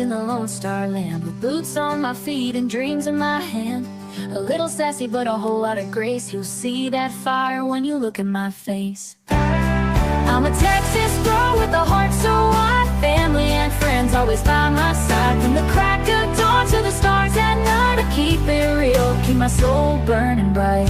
in the Lone Star Land, with boots on my feet and dreams in my hand. A little sassy but a whole lot of grace. You'll see that fire when you look in my face. I'm a Texas girl with a heart so wide, family and friends always by my side. From the crack of dawn to the stars at night, I keep it real, keep my soul burning bright.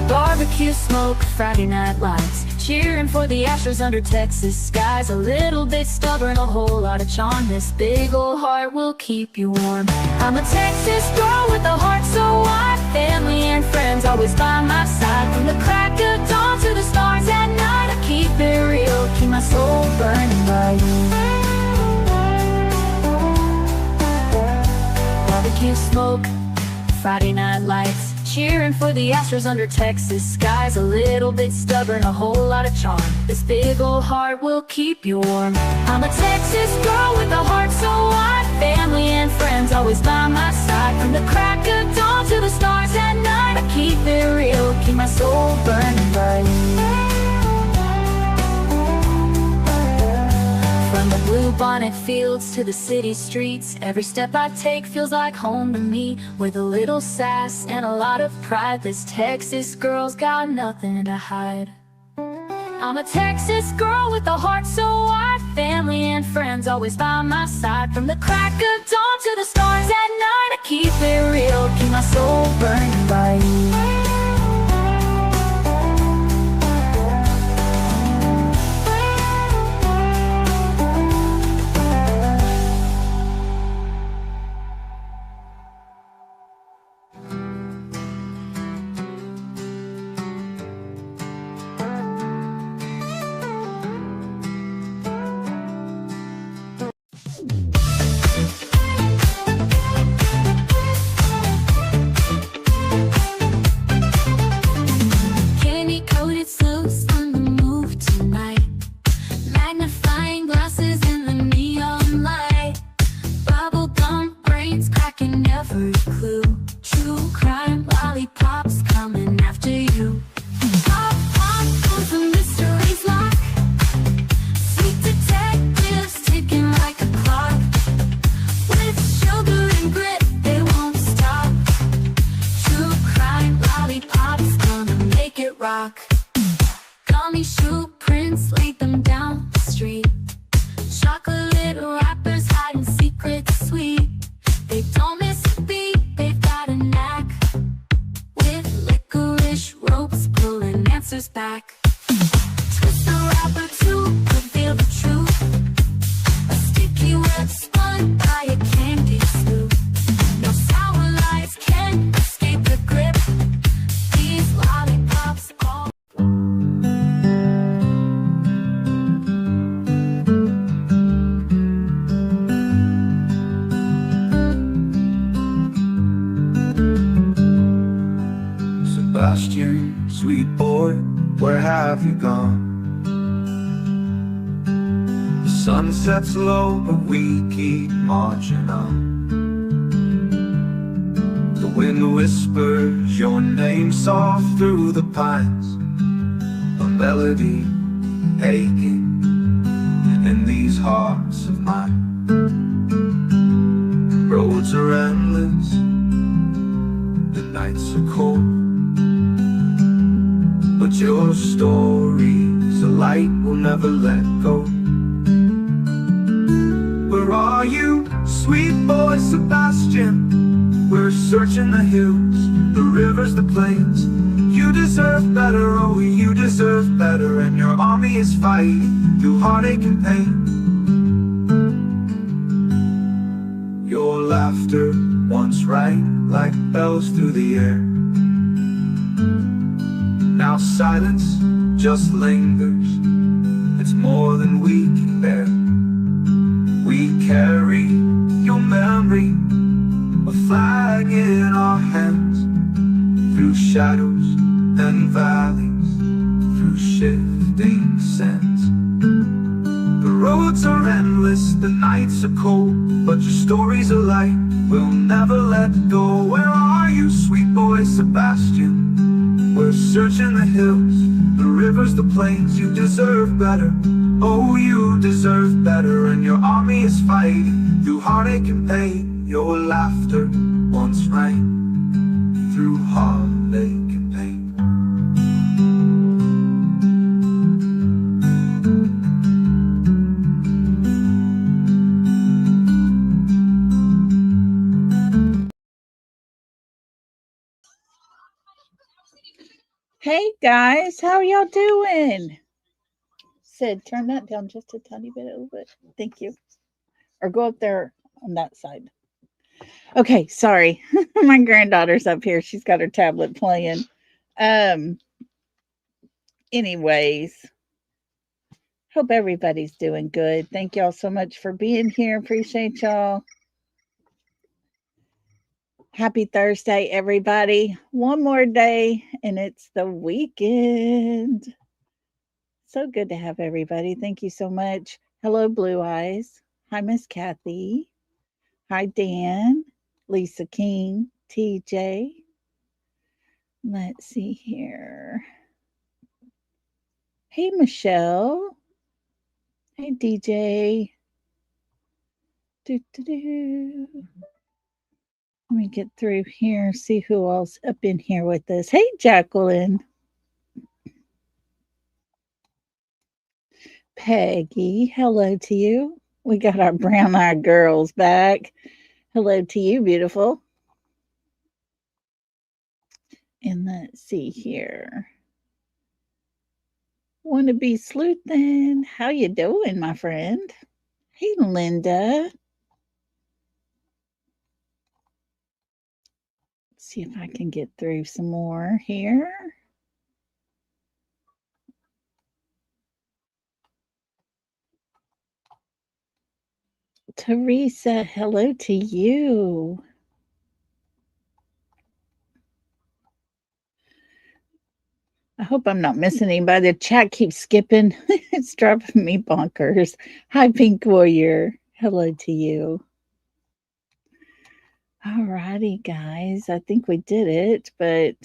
Barbecue smoke, Friday night lights, cheering for the Astros under Texas skies. A little bit stubborn, a whole lot of charm. This big old heart will keep you warm. I'm a Texas girl with a heart so wide, family and friends always by my side. From the crack of dawn to the stars at night, I keep it real, keep my soul burning bright. Barbecue smoke, Friday night lights, cheering for the Astros under Texas skies. A little bit stubborn, a whole lot of charm. This big old heart will keep you warm. I'm a Texas girl with a heart so wide, family and friends always by my side. From the crack of dawn to the stars at night, I keep it real, keep my soul burning bright. From the bluebonnet fields to the city streets, every step I take feels like home to me. With a little sass and a lot of pride, this Texas girl's got nothing to hide. I'm a Texas girl with a heart so wide, family and friends always by my side. From the crack of dawn to the stars at night, I keep it real, keep my soul burning bright. Gummy shoe prints, laid them down the street. Chocolate wrappers hiding secrets sweet. They don't miss a beat, they've got a knack. With licorice ropes pulling answers back. Twist the wrapper to reveal the truth. A sticky web spun by a candy sloop. No sour lies can escape the grip. These lollipops all Sebastian, sweet boy, where have you gone? The sun sets low, but we keep marching on. The wind whispers your name soft through the pines, a melody aching in these hearts of mine. Roads are endless, the nights are cold, but your story's a light we'll never let go. Where are you, sweet boy Sebastian? We're searching the hills, the rivers, the plains. You deserve better, oh you deserve better. And your army is fighting through heartache and pain. Your laughter once rang like bells through the air. Now silence just lingers, it's more than we can bear. We carry your memory, a flag in our hands. Through shadows and valleys, through shifting sands. The roads are endless, the nights are cold, but your story's a light we'll never let go. Where are you, sweet boy Sebastian? We're searching the hills, the rivers, the plains. You deserve better, Oh, you deserve better, and your army is fighting through heartache and pain. Your laughter once rang through heartache and pain. Hey guys, how y'all doing? Sid, turn that down just a tiny bit, a little bit. Thank you. Or go up there on that side. Okay, sorry. My granddaughter's up here. She's got her tablet playing. Anyways, hope everybody's doing good. Thank y'all so much for being here. Appreciate y'all. Happy Thursday, everybody. One more day and it's the weekend. So good to have everybody. Thank you so much. Hello, Blue Eyes. Hi, Miss Kathy. Hi, Dan, Lisa King, TJ. Let's see here. Hey, Michelle. Hey, DJ. Let me get through here, see who else up in here with us. Hey, Jacqueline. Peggy, hello to you. We got our brown-eyed girls back. Hello to you, beautiful. And let's see here. Wanna be sleuthin'? How you doing, my friend? Hey, Linda. Let's see if I can get through some more here. Teresa, hello to you. I hope I'm not missing anybody. The chat keeps skipping. It's driving me bonkers. Hi, Pink Warrior. Hello to you. All righty, guys. I think we did it, but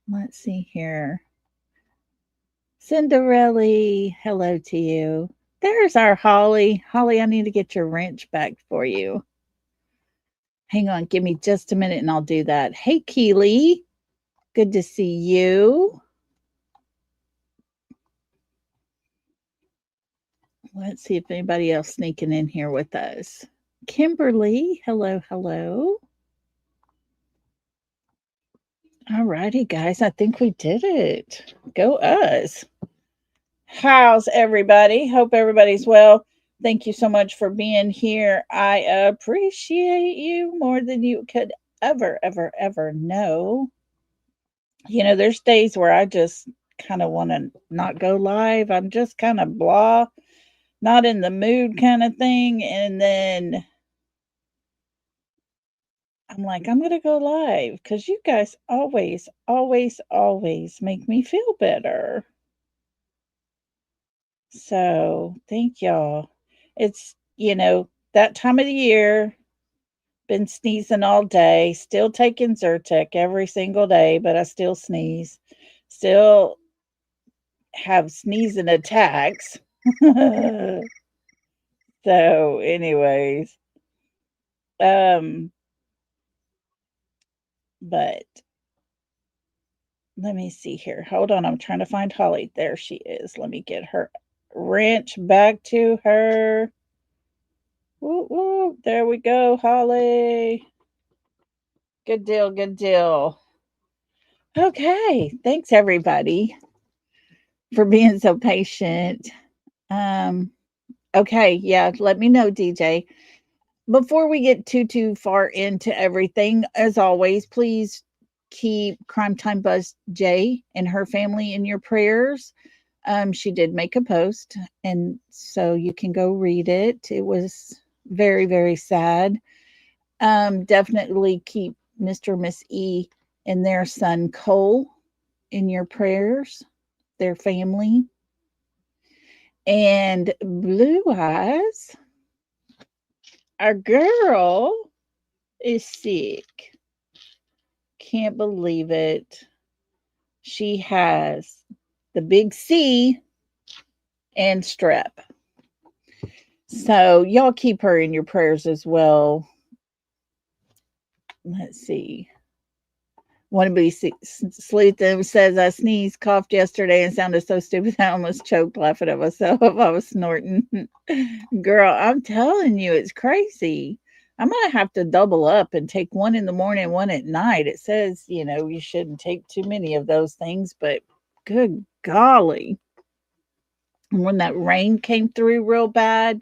let's see here. Cinderella, hello to you. There's our Holly. Holly, I need to get your wrench back for you. Hang on, give me just a minute and I'll do that. Hey, Keely. Good to see you. Let's see if anybody else sneaking in here with us. Kimberly, hello, hello. All righty, guys. I think we did it. Go us. How's everybody? Hope everybody's well. Thank you so much for being here. I appreciate you more than you could ever know. You know, there's days where I just kind of want to not go live. I'm just kind of blah, not in the mood kind of thing. And then I'm like, I'm going to go live because you guys always make me feel better. So thank y'all. It's, you know, that time of the year. Been sneezing all day, still taking Zyrtec every single day, but I still sneeze. Still have sneezing attacks. So, anyways, but let me see here. Hold on, I'm trying to find Holly. There she is. Let me get her wrench back to her. Woo, woo. There we go, Holly. Good deal, good deal. Okay, thanks everybody for being so patient. Okay, yeah, let me know, DJ. Before we get too far into everything, as always, please keep Crime Time Buzz J and her family in your prayers. She did make a post, and so you can go read it. It was very sad. Definitely keep Mr. and Miss E and their son Cole in your prayers, their family. And Blue Eyes, our girl, is sick. Can't believe it. She has the big C and strep. So y'all keep her in your prayers as well. Let's see. Wannabe Sleutham says, I sneezed, coughed yesterday and sounded so stupid I almost choked laughing at myself. I was snorting. Girl, I'm telling you, it's crazy. I'm going to have to double up and take one in the morning, one at night. It says, you shouldn't take too many of those things, but good golly. When that rain came through real bad,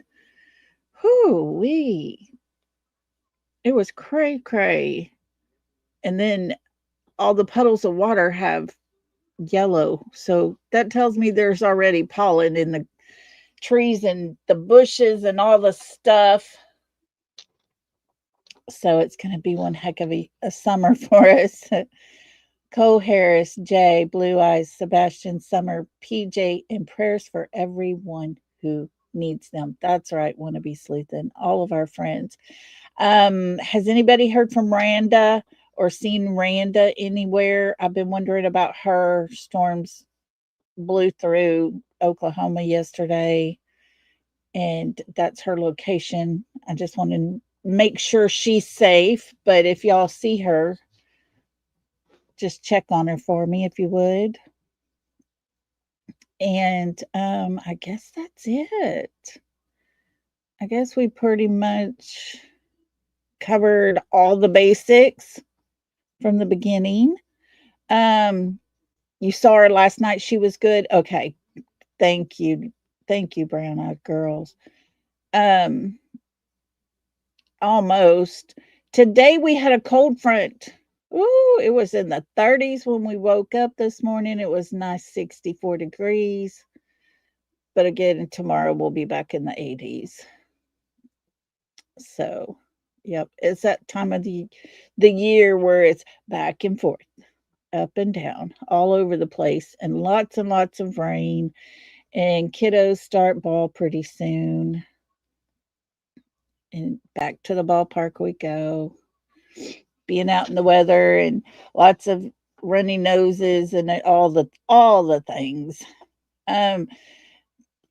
whoo-wee. It was cray-cray. And then all the puddles of water have yellow. So that tells me there's already pollen in the trees and the bushes and all the stuff. So it's going to be one heck of a summer for us. Cole Harris, Jay, Blue Eyes, Sebastian, Summer, PJ, and prayers for everyone who needs them. That's right, Wannabe Sleuthin', all of our friends. Has anybody heard from Randa or seen Randa anywhere? I've been wondering about her. Storms blew through Oklahoma yesterday, and that's her location. I just want to make sure she's safe, but if y'all see her, just check on her for me if you would. And I guess that's it. I guess we pretty much covered all the basics from the beginning. You saw her last night. She was good. Okay. Thank you. Thank you, Brown Eyed Girls. Almost. Today we had a cold front. Ooh, it was in the 30s when we woke up this morning. It was nice 64 degrees. But again, tomorrow we'll be back in the 80s. So, yep, it's that time of the year where it's back and forth, up and down, all over the place, and lots of rain. And kiddos start ball pretty soon. And back to the ballpark we go. Being out in the weather and lots of runny noses and all the things.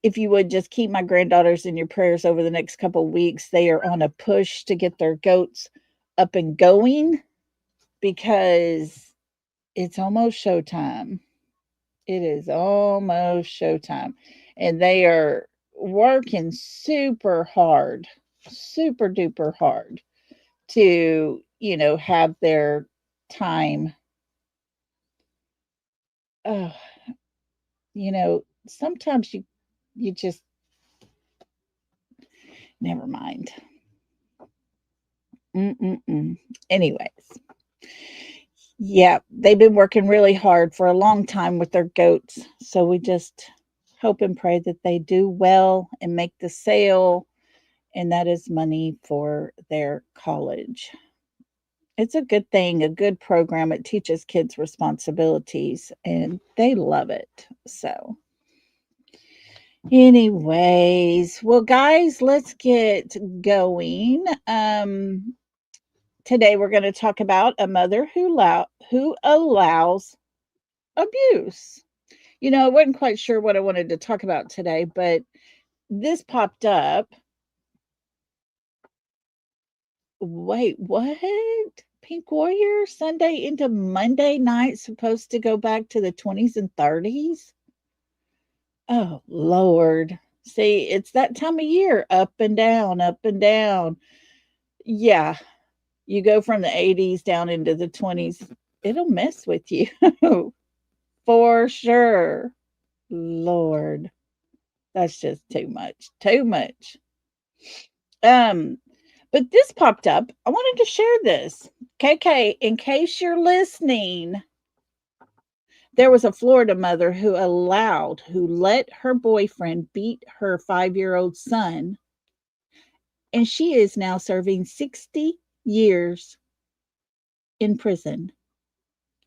If you would just keep my granddaughters in your prayers over the next couple of weeks. They are on a push to get their goats up and going because it's almost showtime. It is almost showtime. And they are working super hard, super duper hard to, have their time. Sometimes you just, never mind. Anyways, yeah, they've been working really hard for a long time with their goats. So we just hope and pray that they do well and make the sale. And that is money for their college. It's a good thing, a good program. It teaches kids responsibilities and they love it. So anyways, well, guys, let's get going. Today we're going to talk about a mother who allows abuse. I wasn't quite sure what I wanted to talk about today, but this popped up. Wait, what? Pink Warrior Sunday into Monday night, supposed to go back to the 20s and 30s? Oh, Lord. See, it's that time of year, up and down, up and down. Yeah, you go from the 80s down into the 20s. It'll mess with you. For sure. Lord. That's just too much. Too much. But this popped up. I wanted to share this. KK, in case you're listening, there was a Florida mother who let her boyfriend beat her 5-year-old son. And she is now serving 60 years in prison.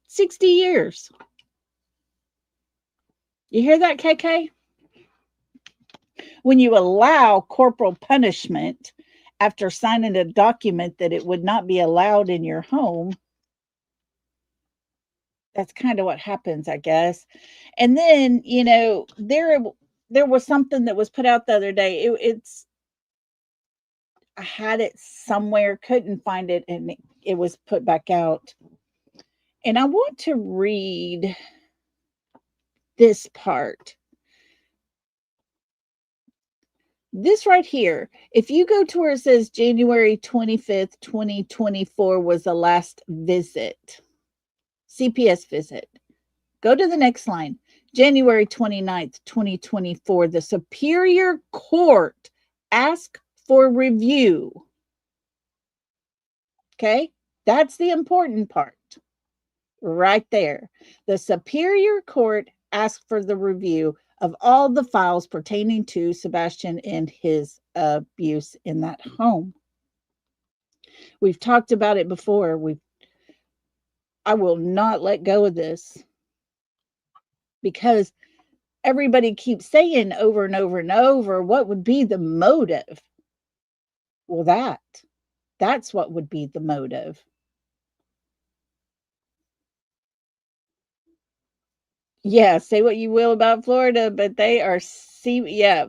60 years. You hear that, KK? When you allow corporal punishment after signing a document that it would not be allowed in your home, that's kind of what happens, I guess. And then, there was something that was put out the other day. I had it somewhere, couldn't find it, and it was put back out. And I want to read this part. This right here, if you go to where it says January 25th, 2024 was the last visit, CPS visit. Go to the next line. January 29th, 2024, the Superior Court asked for review. Okay, that's the important part right there. The Superior Court asked for the review of all the files pertaining to Sebastian and his abuse in that home. We've talked about it before. I will not let go of this because everybody keeps saying over and over and over, what would be the motive? Well, that's what would be the motive. Yeah, say what you will about Florida, but they are yeah.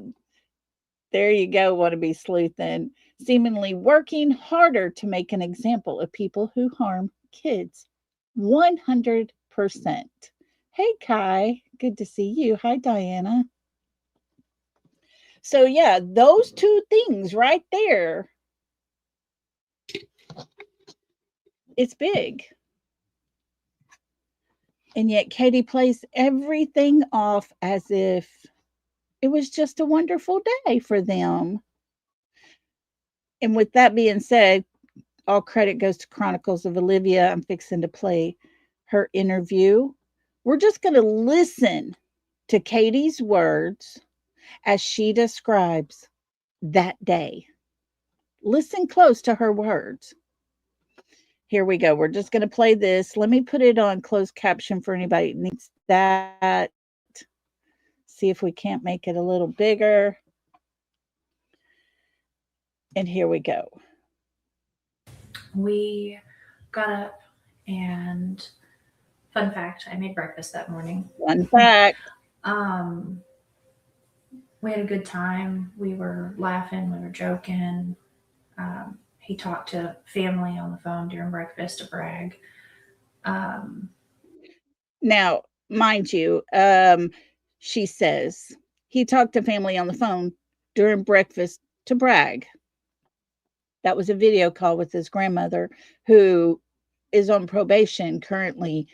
There you go, wannabe sleuthing. Seemingly working harder to make an example of people who harm kids. 100%. Hey, Kai, good to see you. Hi, Diana. So, yeah, those two things right there. It's big. And yet Katie plays everything off as if it was just a wonderful day for them. And with that being said, all credit goes to Chronicles of Olivia. I'm fixing to play her interview. We're just going to listen to Katie's words as she describes that day. Listen close to her words. Here we go. We're just going to play this. Let me put it on closed caption for anybody that needs that. See if we can't make it a little bigger. And here we go. We got up and, fun fact, I made breakfast that morning. Fun fact. We had a good time. We were laughing, we were joking. He talked to family on the phone during breakfast to brag. Now, mind you, she says he talked to family on the phone during breakfast to brag. That was a video call with his grandmother, who is on probation currently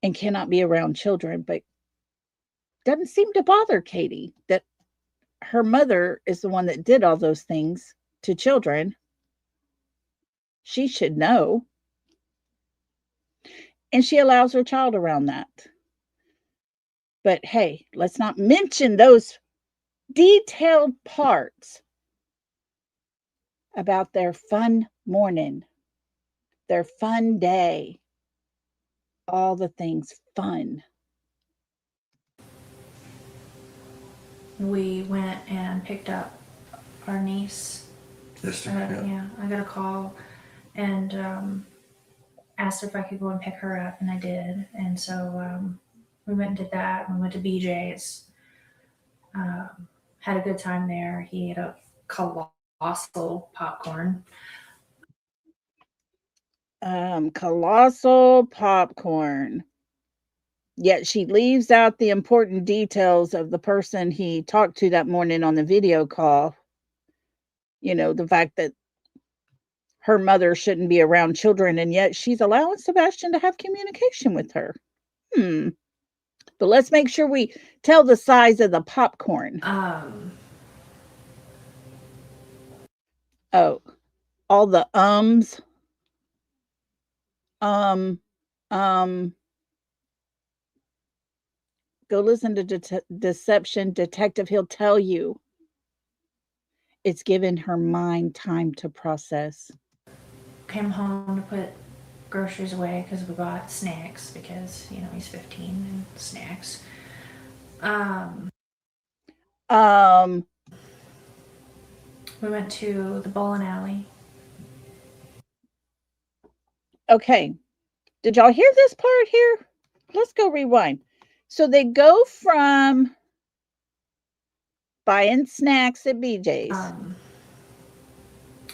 and cannot be around children, but doesn't seem to bother Katie that her mother is the one that did all those things to children. She should know. And she allows her child around that. But hey, let's not mention those detailed parts about their fun morning, their fun day, all the things fun. We went and picked up our niece. Yeah. I got a call and asked if I could go and pick her up, and I did. And so we went and did that. We went to BJ's. Had a good time there. He ate a colossal popcorn. Colossal popcorn. Yet she leaves out the important details of the person he talked to that morning on the video call. You know, the fact that her mother shouldn't be around children, and yet she's allowing Sebastian to have communication with her. But let's make sure we tell the size of the popcorn. Oh, all the ums. Go listen to Deception Detective. He'll tell you it's given her mind time to process. Came home to put groceries away because we bought snacks because, you know, he's 15 and snacks. We went to the bowling alley. Okay. Did y'all hear this part here? Let's go rewind. So they go from Buying snacks at BJ's.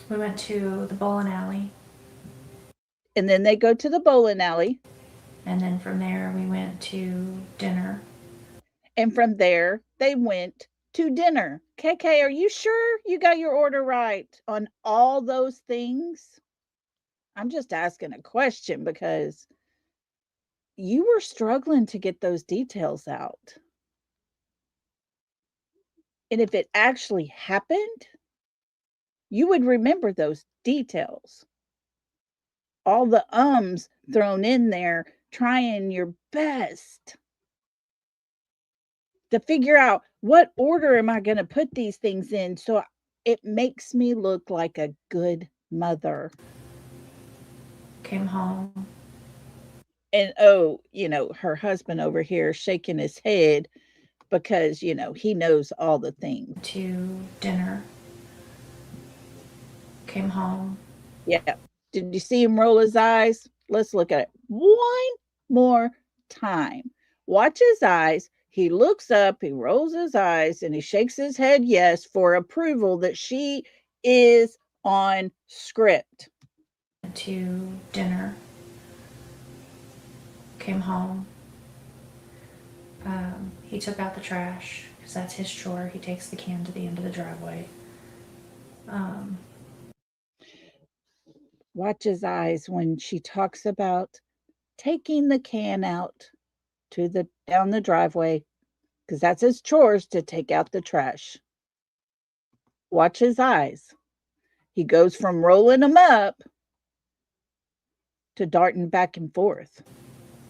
We went to the bowling alley. And then they go to the bowling alley. And then from there, we went to dinner. And from there, they went to dinner. KK, are you sure you got your order right on all those things? I'm just asking a question because you were struggling to get those details out. And if it actually happened, you would remember those details. All the ums thrown in there, trying your best to figure out what order am I going to put these things in so it makes me look like a good mother. Came home. And her husband over here shaking his head because, he knows all the things. To dinner. Came home. Yeah. Did you see him roll his eyes? Let's look at it one more time. Watch his eyes. He looks up, he rolls his eyes, and he shakes his head yes for approval that she is on script. To dinner. Came home. He took out the trash because that's his chore. He takes the can to the end of the driveway. Watch his eyes when she talks about taking the can out down the driveway because that's his chores to take out the trash. Watch his eyes. He goes from rolling them up to darting back and forth.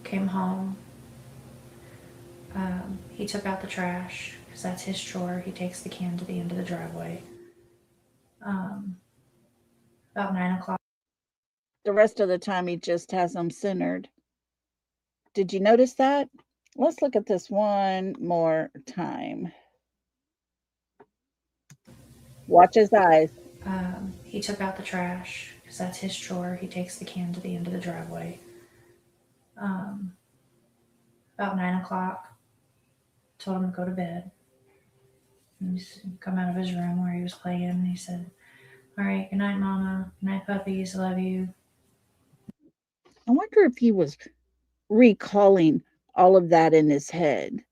Came home. He took out the trash because that's his chore. He takes the can to the end of the driveway. About 9 o'clock. The rest of the time he just has them centered. Did you notice that? Let's look at this one more time. Watch his eyes. He took out the trash because that's his chore. He takes the can to the end of the driveway. About 9 o'clock. Told him to go to bed. And he's come out of his room where he was playing. And he said, "All right, good night, Mama. Good night, puppies. I love you." I wonder if he was recalling all of that in his head,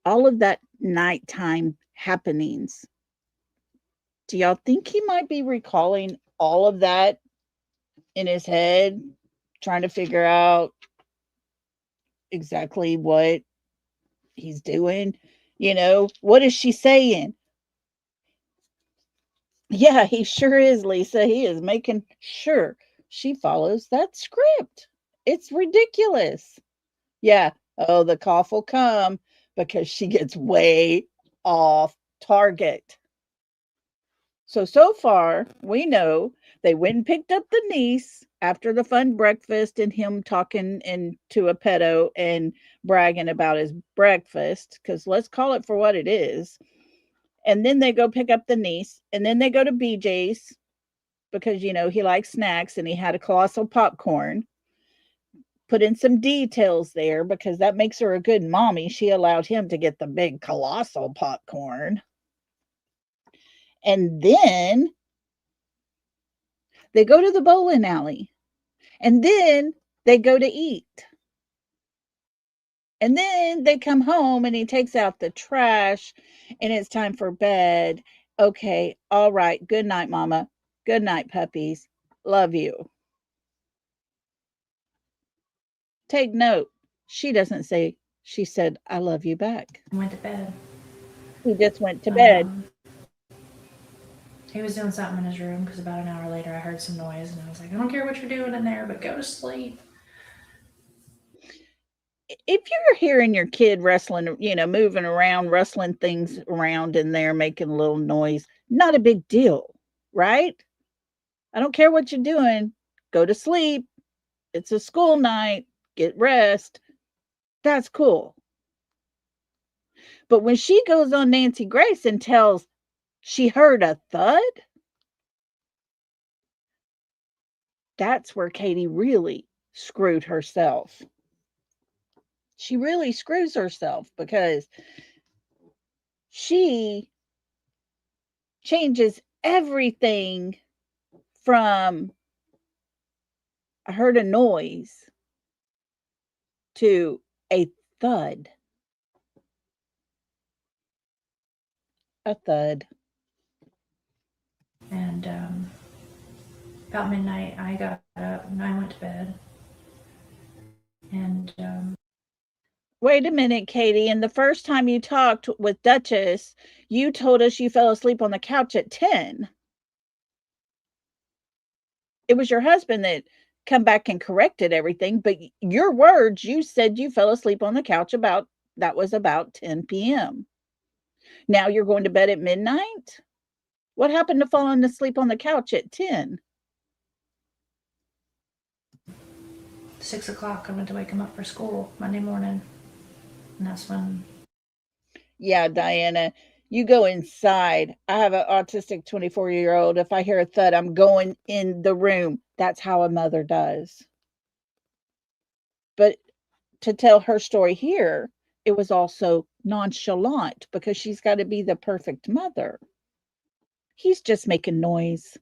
all of that nighttime happenings. Do y'all think he might be recalling all of that in his head, trying to figure out exactly what he's doing? What is she saying? Yeah, he sure is, Lisa. He is making sure she follows that script. It's ridiculous. Yeah. Oh, the cough will come because she gets way off target. So far, we know they went and picked up the niece after the fun breakfast and him talking into a pedo and bragging about his breakfast, because let's call it for what it is. And then they go pick up the niece, and then they go to BJ's because, he likes snacks and he had a colossal popcorn. Put in some details there because that makes her a good mommy. She allowed him to get the big colossal popcorn. And then they go to the bowling alley. And then they go to eat. And then they come home and he takes out the trash and it's time for bed. Okay, all right. Good night, Mama. Good night, puppies. Love you. Take note. She doesn't say, she said, I love you back. Went to bed. He just went to bed. He was doing something in his room because about an hour later I heard some noise and I was like, I don't care what you're doing in there, but go to sleep. If you're hearing your kid wrestling, moving around, rustling things around in there, making a little noise, not a big deal, right? I don't care what you're doing. Go to sleep. It's a school night. Get rest. That's cool. But when she goes on Nancy Grace and tells she heard a thud, that's where Katie really screwed herself. She really screws herself because she changes everything from I heard a noise to a thud. A thud. And about midnight, I got up and I went to bed. And Wait a minute, Katie. And the first time you talked with Duchess, you told us you fell asleep on the couch at 10. It was your husband that come back and corrected everything, but your words, you said you fell asleep on the couch about 10 p.m. Now you're going to bed at midnight? What happened to falling asleep on the couch at 10? 6 o'clock, I went to wake him up for school Monday morning. And that's when. Yeah, Diana, you go inside. I have an autistic 24-year-old. If I hear a thud, I'm going in the room. That's how a mother does. But to tell her story here, it was also nonchalant because she's got to be the perfect mother. He's just making noise.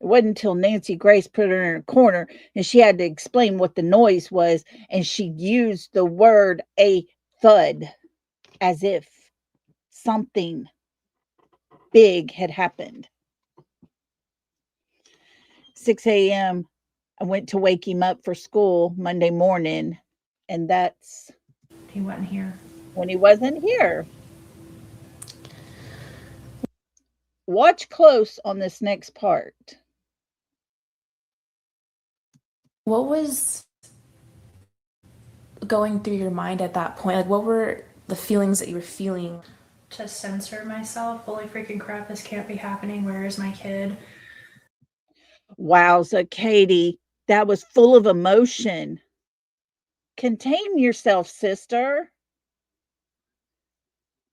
It wasn't until Nancy Grace put her in a corner and she had to explain what the noise was, and she used the word a thud as if something big had happened. 6 a.m. I went to wake him up for school Monday morning, and that's He wasn't here. when he wasn't here. Watch close on this next part. What was going through your mind at that point? Like, what were the feelings that you were feeling? To censor myself. Holy freaking crap, this can't be happening. Where is my kid? Wowza, Katie, that was full of emotion. Contain yourself, sister.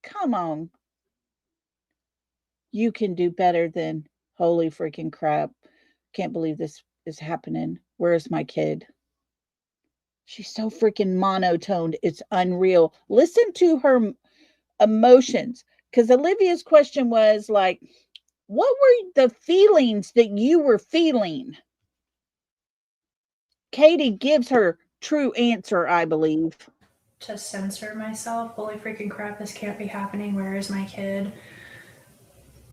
Come on. You can do better than holy freaking crap. Can't believe this is happening. Where's my kid? She's so freaking monotoned. It's unreal. Listen to her emotions. Because Olivia's question was like, what were the feelings that you were feeling? Katie gives her true answer, I believe. To censor myself. Holy freaking crap, this can't be happening. Where is my kid?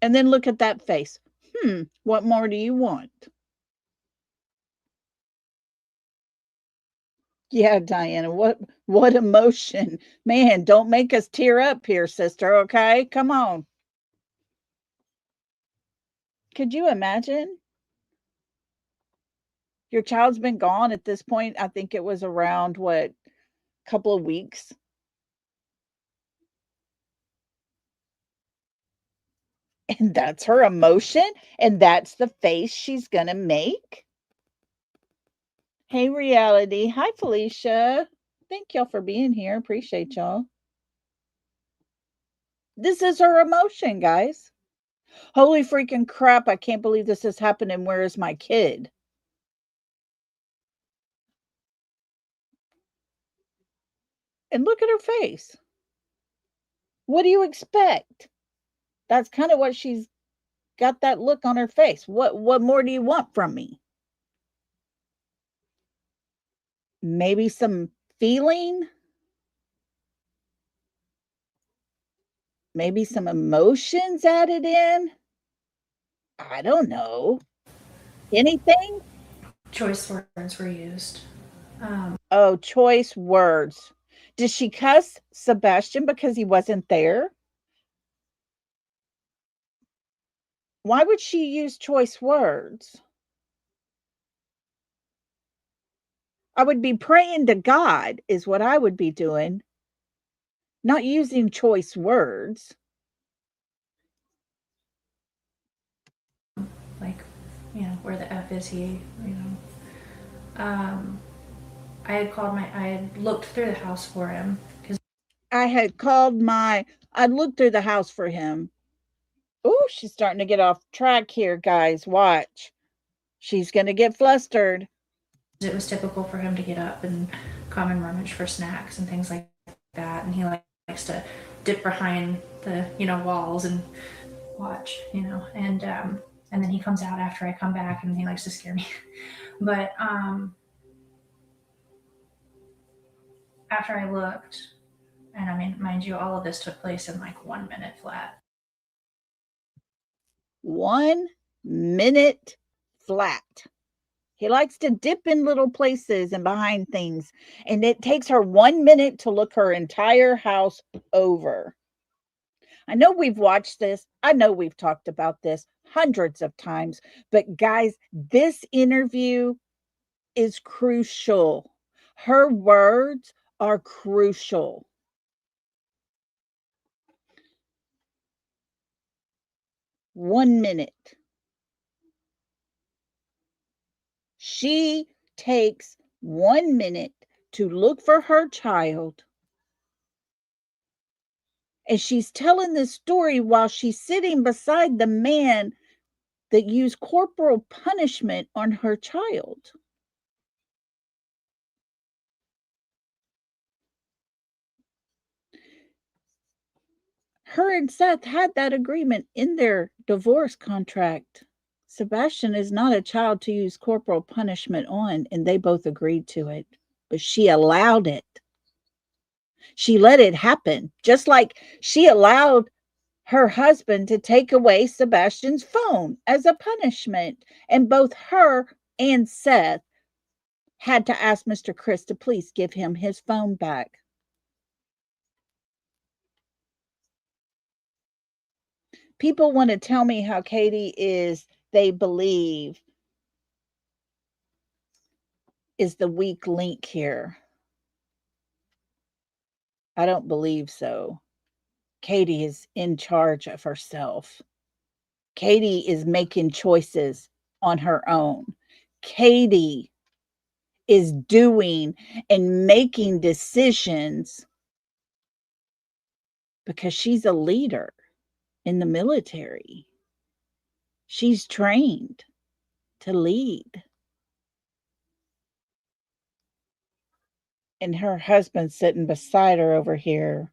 And then look at that face. What more do you want? Yeah, Diana, what emotion. Man, don't make us tear up here, sister, okay? Come on. Could you imagine? Your child's been gone at this point. I think it was around, couple of weeks. And that's her emotion, and that's the face she's going to make. Hey, Reality. Hi, Felicia. Thank y'all for being here. Appreciate y'all. This is her emotion, guys. Holy freaking crap. I can't believe this is happening. Where is my kid? And look at her face. What do you expect? That's kind of what she's got, that look on her face. What more do you want from me? Maybe some feeling? Maybe some emotions added in? I don't know. Anything? Choice words were used. Oh, choice words. Did she cuss Sebastian because he wasn't there? Why would she use choice words? I would be praying to God is what I would be doing, not using choice words. Like, where the F is he, I had looked through the house for him. I looked through the house for him. Oh, she's starting to get off track here, guys. Watch. She's going to get flustered. It was typical for him to get up and come and rummage for snacks and things like that. And he likes to dip behind the, walls and watch, and then he comes out after I come back and he likes to scare me. But after I looked, and I mean, mind you, all of this took place in like 1 minute flat. 1 minute flat. He likes to dip in little places and behind things. And it takes her 1 minute to look her entire house over. I know we've watched this. I know we've talked about this hundreds of times. But guys, this interview is crucial. Her words are crucial. One minute. She takes 1 minute to look for her child. And she's telling this story while she's sitting beside the man that used corporal punishment on her child. Her and Seth had that agreement in their divorce contract. Sebastian is not a child to use corporal punishment on, and they both agreed to it. But she allowed it. She let it happen, just like she allowed her husband to take away Sebastian's phone as a punishment. And both her and Seth had to ask Mr. Chris to please give him his phone back. People want to tell me how Katie is, they believe, is the weak link here. I don't believe so. Katie is in charge of herself. Katie is making choices on her own. Katie is doing and making decisions because she's a leader in the military. She's trained to lead. And her husband's sitting beside her over here.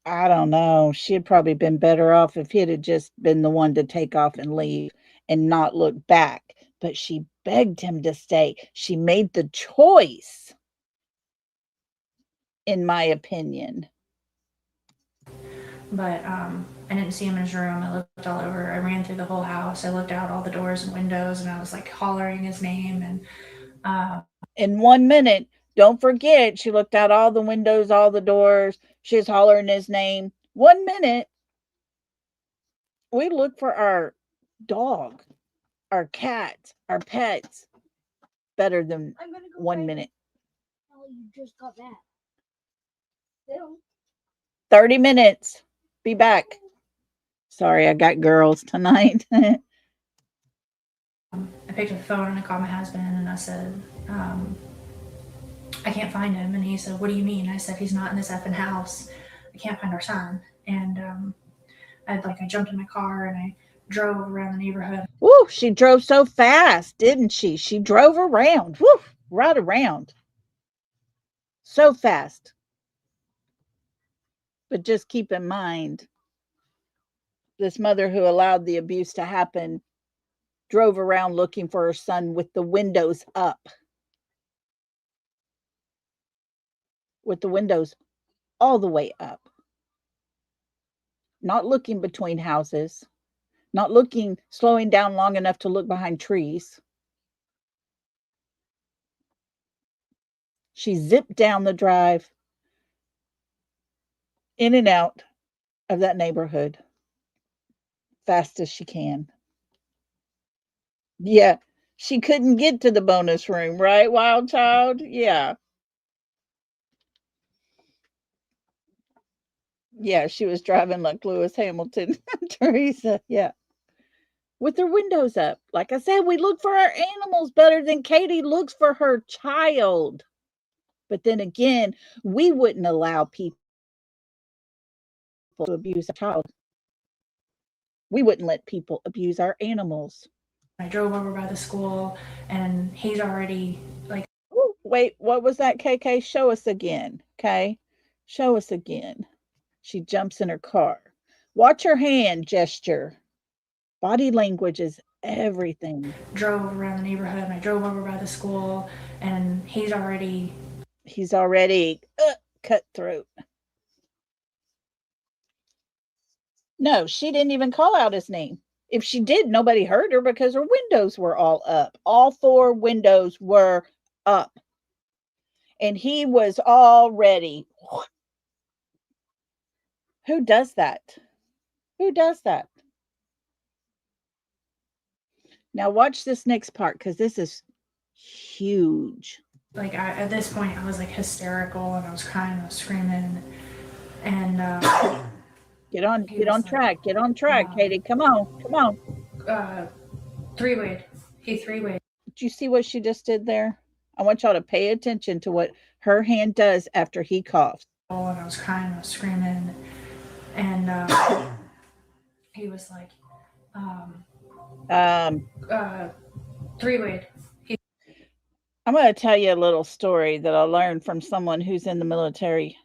I don't know. She had probably been better off if he'd have just been the one to take off and leave and not look back. But she begged him to stay. She made the choice, in my opinion. But I didn't see him in his room. I looked all over. I ran through the whole house. I looked out all the doors and windows, and I was like hollering his name. And in 1 minute, don't forget, she looked out all the windows, all the doors. She was hollering his name. 1 minute, we look for our dog, our cats, our pets better than 1 minute. Oh, you just got back. 30 minutes. Be back. Sorry, I got girls tonight. I picked up the phone and I called my husband and I said, I can't find him. And he said, what do you mean? I said, he's not in this effing house. I can't find our son. And I jumped in my car and I drove around the neighborhood. Woo, she drove so fast, didn't she? She drove around. Woo, right around. So fast. But just keep in mind, this mother who allowed the abuse to happen drove around looking for her son with the windows up. With the windows all the way up. Not looking between houses. Not looking, slowing down long enough to look behind trees. She zipped down the drive, in and out of that neighborhood, fast as she can. Yeah, she couldn't get to the bonus room, right, Wild Child? Yeah. Yeah, she was driving like Lewis Hamilton, Teresa. Yeah. With her windows up. Like I said, we look for our animals better than Katie looks for her child. But then again, we wouldn't allow people to abuse a child. We wouldn't let people abuse our animals. I drove over by the school and he's already like, Ooh, Wait, what was that, KK? Show us again. Okay. Show us again. She jumps in her car. Watch her hand gesture. Body language is everything. Drove around the neighborhood and I drove over by the school and he's already Cutthroat. No, she didn't even call out his name. If she did, nobody heard her because her windows were all up. All 4 windows were up. And he was already. Who does that? Who does that? Now watch this next part because this is huge. like at this point I was like hysterical and I was crying, I was screaming, and Get on like, track. Get on track, Katie. Come on. Three-wayed. He three-wayed. Did you see what she just did there? I want y'all to pay attention to what her hand does after he coughs. And I was crying, I was screaming, and he was like, three-wayed. I'm going to tell you a little story that I learned from someone who's in the military.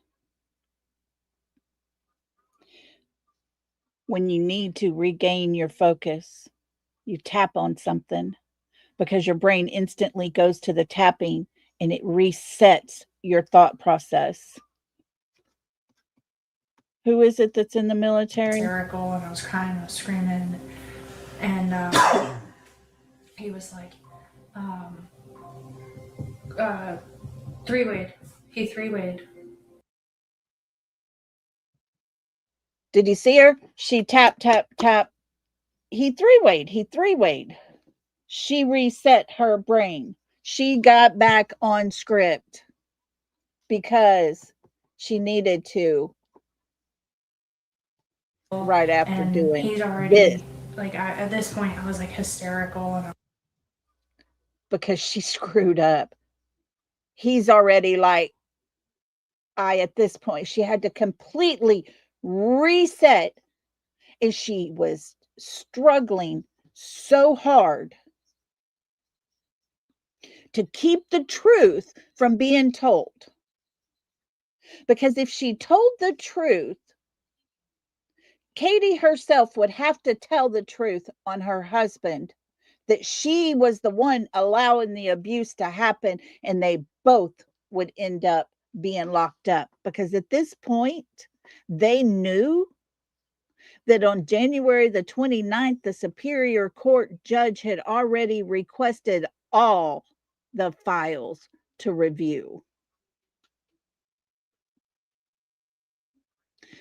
When you need to regain your focus, you tap on something because your brain instantly goes to the tapping and it resets your thought process. Who is it that's in the military? Hysterical, and I was crying, I was screaming, and he was like, three-wayed. He three-wayed. Did you see her? She tap. He three-wayed. She reset her brain. She got back on script because she needed to right after and doing he's already this. Like at this point I was like hysterical and because she screwed up. He's already like, at this point, she had to completely reset. And she was struggling so hard to keep the truth from being told. Because if she told the truth, Katie herself would have to tell the truth on her husband, that she was the one allowing the abuse to happen, and they both would end up being locked up. Because at this point, they knew that on January the 29th, the Superior Court judge had already requested all the files to review.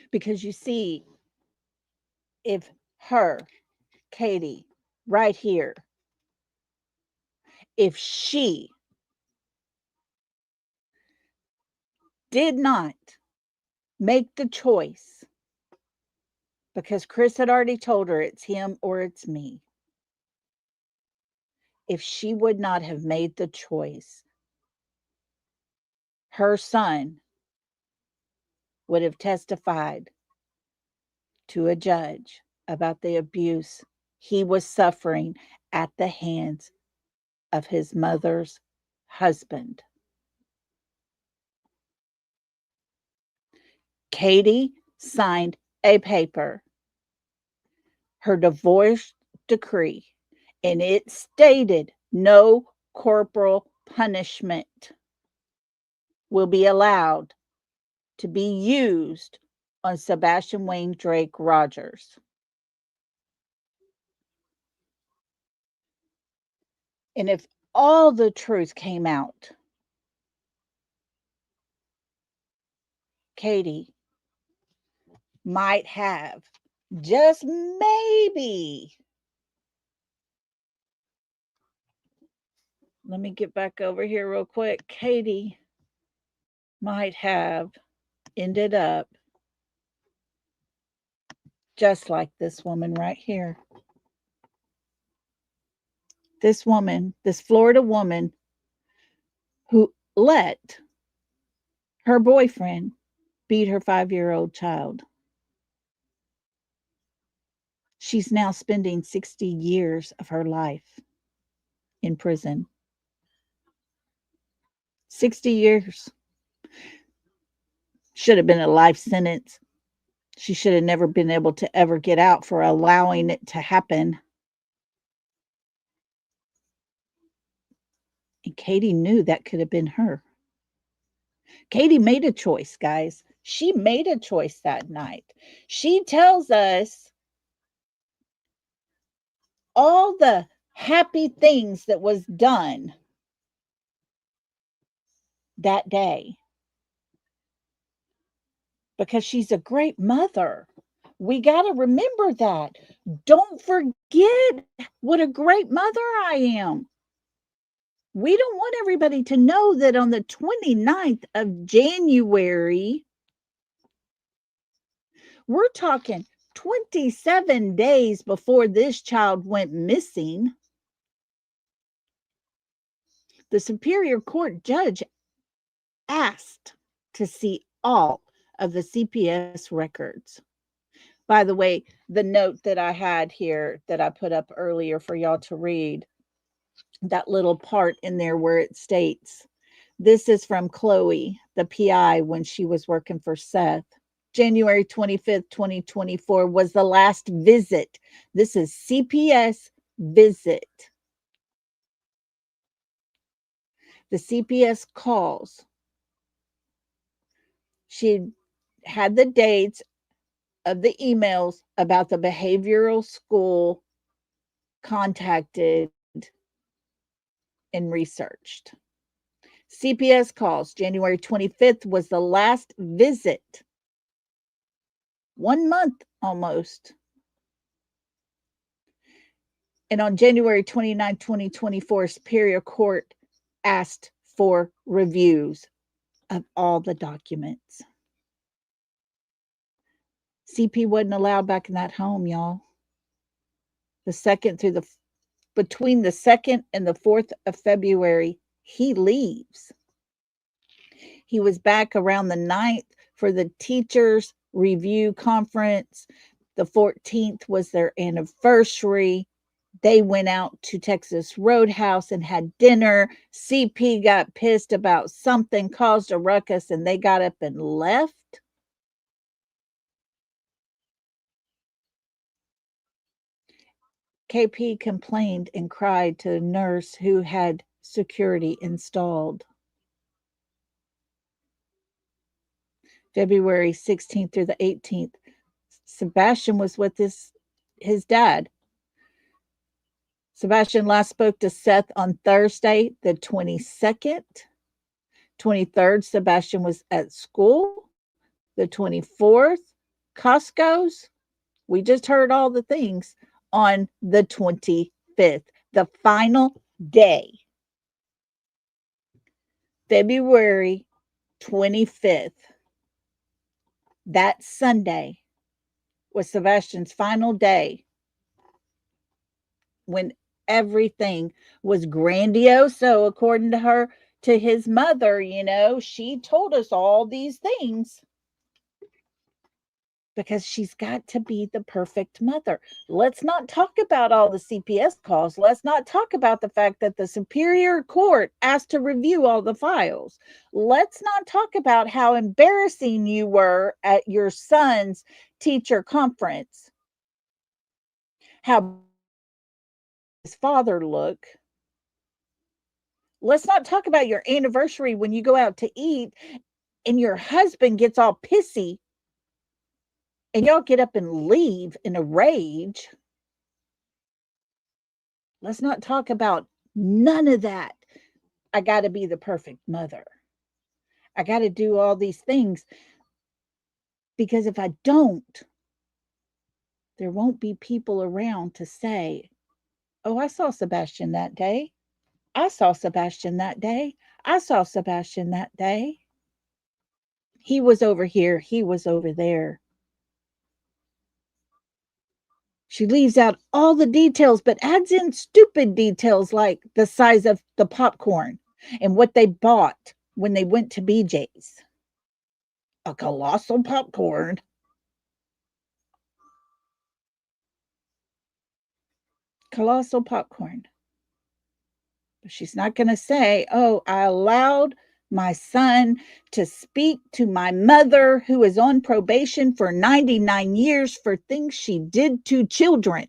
Because you see, if her, Katie, right here, if she did not make the choice, because Chris had already told her it's him or it's me, if she would not have made the choice, her son would have testified to a judge about the abuse he was suffering at the hands of his mother's husband. Katie signed a paper, her divorce decree, and it stated no corporal punishment will be allowed to be used on Sebastian Wayne Drake Rogers. And if all the truth came out, Katie might have, just maybe, let me get back over here real quick. Katie might have ended up just like this woman right here. This woman, this Florida woman who let her boyfriend beat her 5-year-old child. She's now spending 60 years of her life in prison. 60 years. Should have been a life sentence. She should have never been able to ever get out for allowing it to happen. And Katie knew that could have been her. Katie made a choice, guys. She made a choice that night. She tells us all the happy things that was done that day because she's a great mother. We got to remember that. Don't forget what a great mother I am. We don't want everybody to know that on the 29th of January, we're talking 27 days before this child went missing, the Superior Court judge asked to see all of the CPS records. By the way, the note that I had here that I put up earlier for y'all to read, that little part in there where it states, this is from Chloe, the PI, when she was working for Seth. January 25th, 2024 was the last visit. This is CPS visit. The CPS calls. She had the dates of the emails about the behavioral school contacted and researched. CPS calls. January 25th was the last visit. 1 month almost. And on January 29, 2024, Superior Court asked for reviews of all the documents. CP wasn't allowed back in that home, y'all. Between the 2nd and the 4th of February, he leaves. He was back around the 9th for the teachers' review conference. The 14th was their anniversary. They went out to Texas Roadhouse and had dinner. CP got pissed about something, caused a ruckus, and they got up and left. KP complained and cried to the nurse who had security installed. February 16th through the 18th, Sebastian was with his dad. Sebastian last spoke to Seth on Thursday, the 22nd. 23rd, Sebastian was at school. The 24th, Costco's. We just heard all the things on the 25th, the final day. February 25th, that Sunday was Sebastian's final day when everything was grandiose. So according to her, to his mother, she told us all these things because she's got to be the perfect mother. Let's not talk about all the CPS calls. Let's not talk about the fact that the Superior Court asked to review all the files. Let's not talk about how embarrassing you were at your son's teacher conference. How his father look. Let's not talk about your anniversary when you go out to eat and your husband gets all pissy and y'all get up and leave in a rage. Let's not talk about none of that. I got to be the perfect mother. I got to do all these things because if I don't, there won't be people around to say, oh, I saw Sebastian that day. I saw Sebastian that day. I saw Sebastian that day. He was over here. He was over there. She leaves out all the details, but adds in stupid details like the size of the popcorn and what they bought when they went to BJ's. A colossal popcorn. Colossal popcorn. But she's not going to say, oh, I allowed my son to speak to my mother who is on probation for 99 years for things she did to children.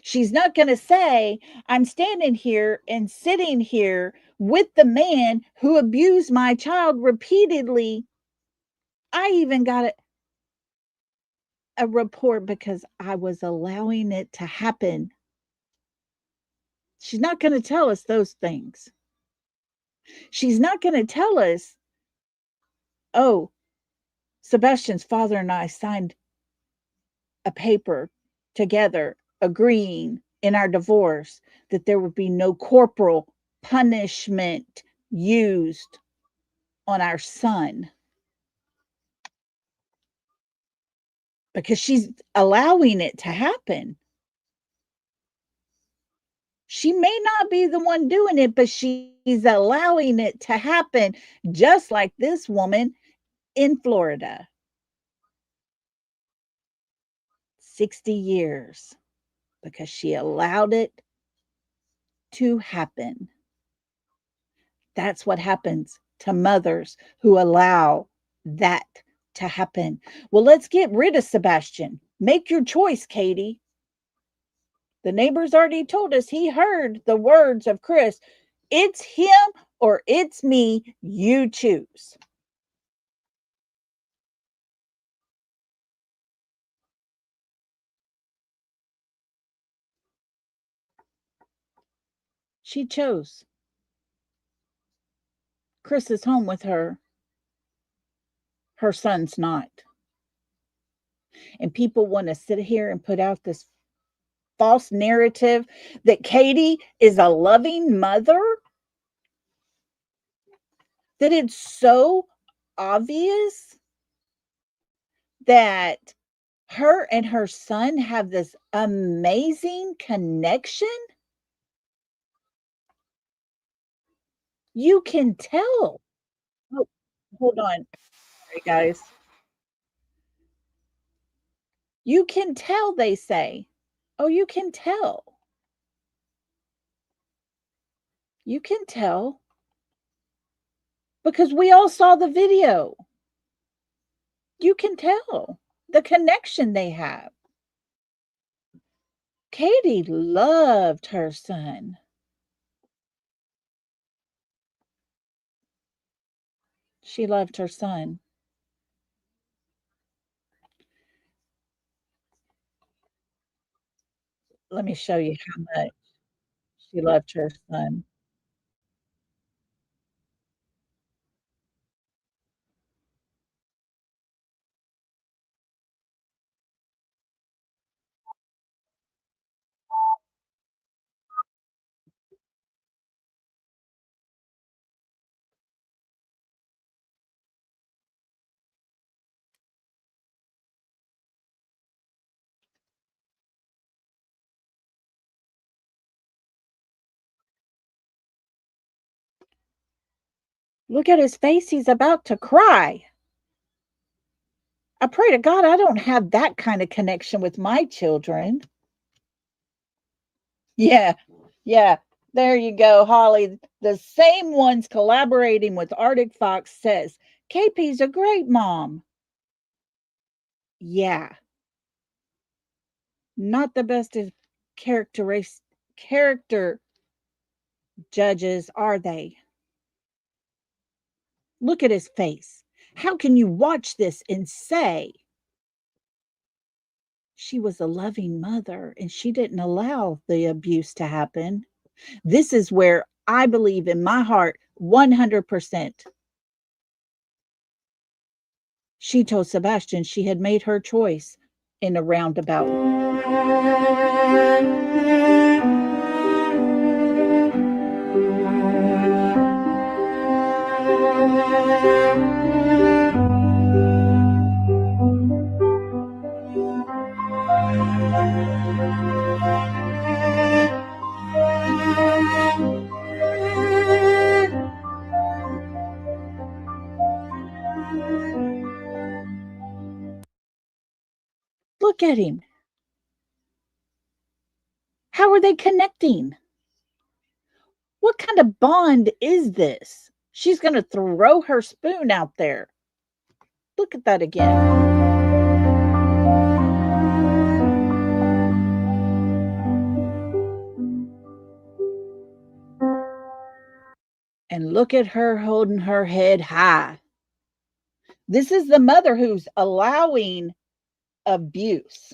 She's not going to say, I'm standing here and sitting here with the man who abused my child repeatedly. I even got a report because I was allowing it to happen. She's not going to tell us those things. She's not going to tell us, oh, Sebastian's father and I signed a paper together agreeing in our divorce that there would be no corporal punishment used on our son, because she's allowing it to happen. She may not be the one doing it, but she's allowing it to happen, just like this woman in Florida. 60 years because she allowed it to happen. That's what happens to mothers who allow that to happen. Well, let's get rid of Sebastian. Make your choice, Katie. The neighbors already told us he heard the words of Chris. It's him or it's me. You choose. She chose. Chris is home with her. Her son's not. And people want to sit here and put out this false narrative that Katie is a loving mother, that it's so obvious that her and her son have this amazing connection. You can tell. Oh, hold on. Sorry, guys. You can tell, they say. Oh, you can tell. You can tell because we all saw the video. You can tell the connection they have. Katie loved her son. She loved her son. Let me show you how much she loved her son. Look at his face. He's about to cry. I pray to God I don't have that kind of connection with my children. Yeah, yeah. There you go, Holly. The same ones collaborating with Arctic Fox says, KP's a great mom. Yeah. Not the best of character judges, are they? Look at his face. How can you watch this and say she was a loving mother and she didn't allow the abuse to happen? This is where I believe in my heart 100%. She told Sebastian she had made her choice in a roundabout. Look at him. How are they connecting? What kind of bond is this? She's going to throw her spoon out there. Look at that again. And look at her holding her head high. This is the mother who's allowing abuse.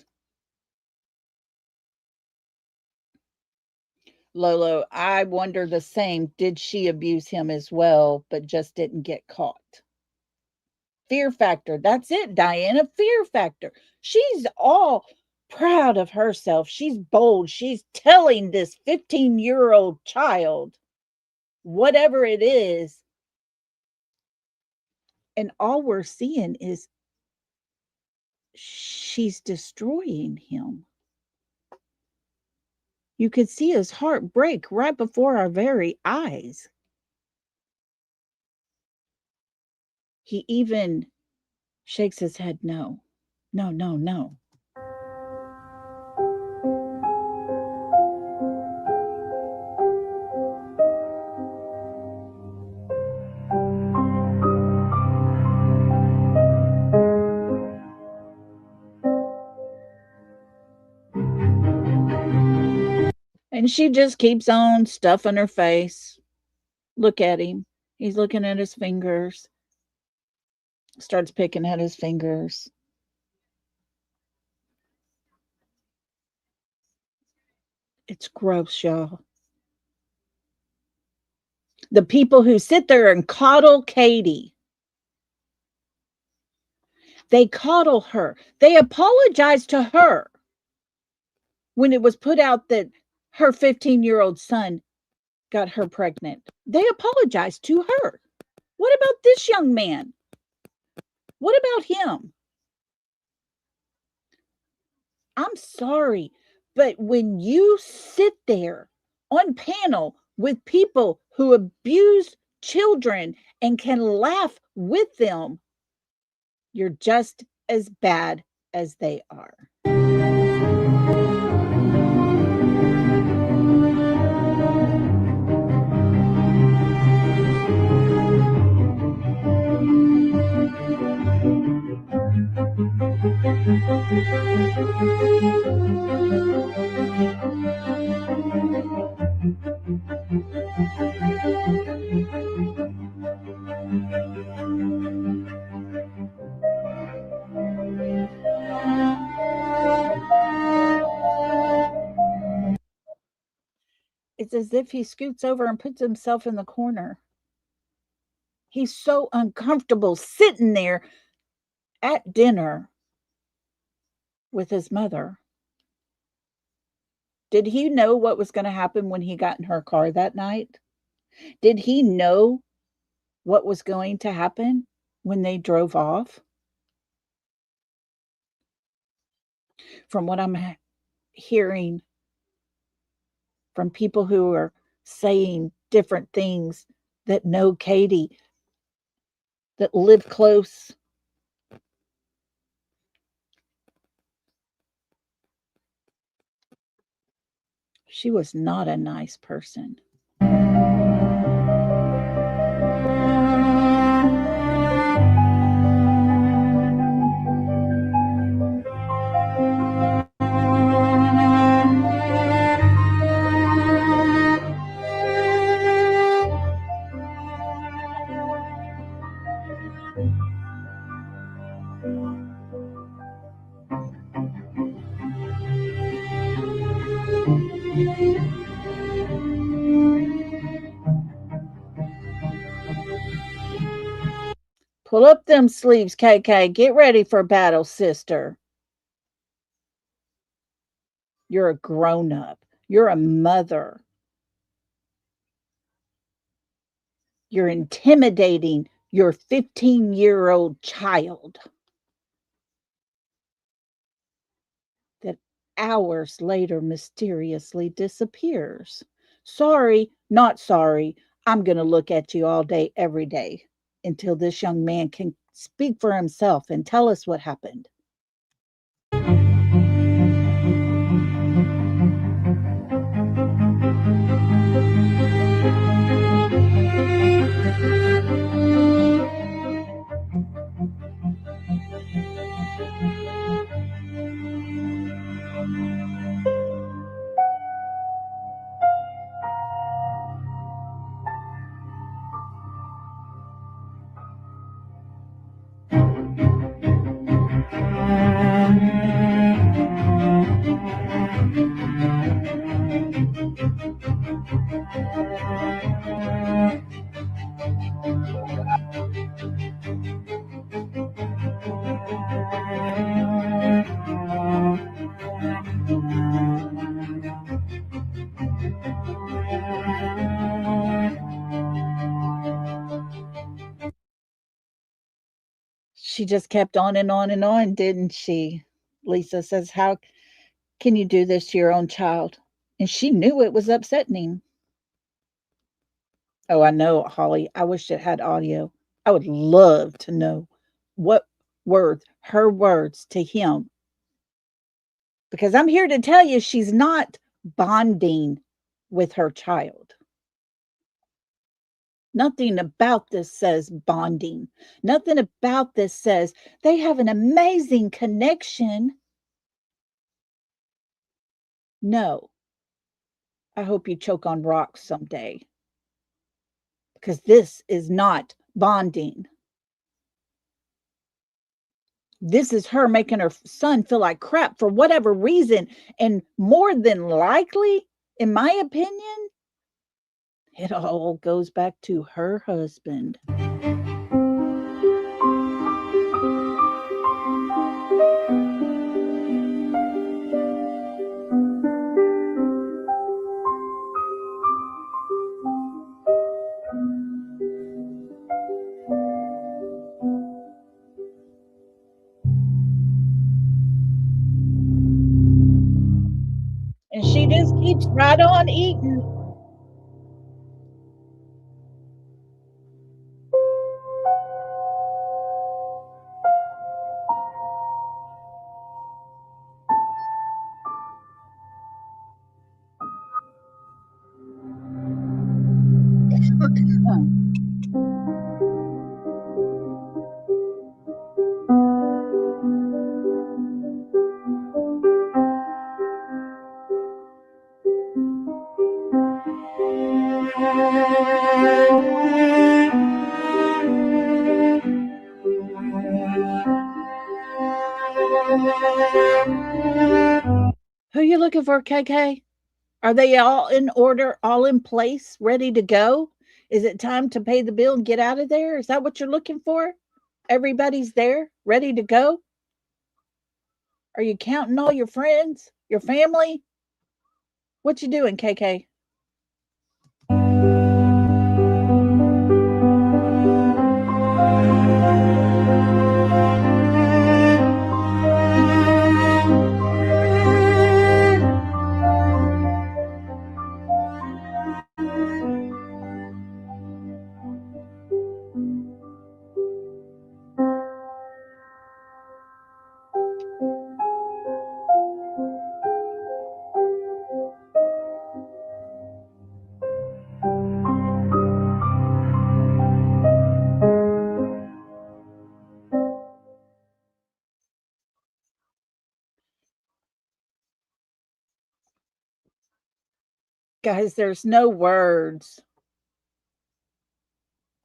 Lolo, I wonder the same. Did she abuse him as well, but just didn't get caught? Fear factor. That's it, Diana. Fear factor. She's all proud of herself. She's bold. She's telling this 15-year-old child whatever it is. And all we're seeing is she's destroying him. You could see his heart break right before our very eyes. He even shakes his head, no, no, no, no. And she just keeps on stuffing her face. Look at him. He's looking at his fingers. Starts picking at his fingers. It's gross, y'all. The people who sit there and coddle Katie. They coddle her. They apologize to her when it was put out that her 15-year-old son got her pregnant. They apologized to her. What about this young man? What about him? I'm sorry, but when you sit there on panel with people who abuse children and can laugh with them, you're just as bad as they are. It's as if he scoots over and puts himself in the corner. He's so uncomfortable sitting there at dinner with his mother. Did he know what was going to happen when he got in her car that night? Did he know what was going to happen when they drove off? From what I'm hearing from people who are saying different things that know Katie, that live close, she was not a nice person. Pull up them sleeves, KK. Get ready for battle, sister. You're a grown-up. You're a mother. You're intimidating your 15-year-old child that hours later mysteriously disappears. Sorry, not sorry. I'm going to look at you all day, every day, until this young man can speak for himself and tell us what happened. She just kept on and on and on, didn't she? Lisa says, "How can you do this to your own child?" And she knew it was upsetting him. Oh, I know, Holly. I wish it had audio. I would love to know what words, her words to him, because I'm here to tell you she's not bonding with her child. Nothing about this says bonding. Nothing about this says they have an amazing connection. No, I hope you choke on rocks someday, because this is not bonding. This is her making her son feel like crap for whatever reason. And more than likely, in my opinion, it all goes back to her husband. And she just keeps right on eating. Who you looking for, KK? Are they all in order, all in place, ready to go? Is it time to pay the bill and get out of there? Is that what you're looking for? Everybody's there, ready to go? Are you counting all your friends, your family? What you doing, KK? Guys, there's no words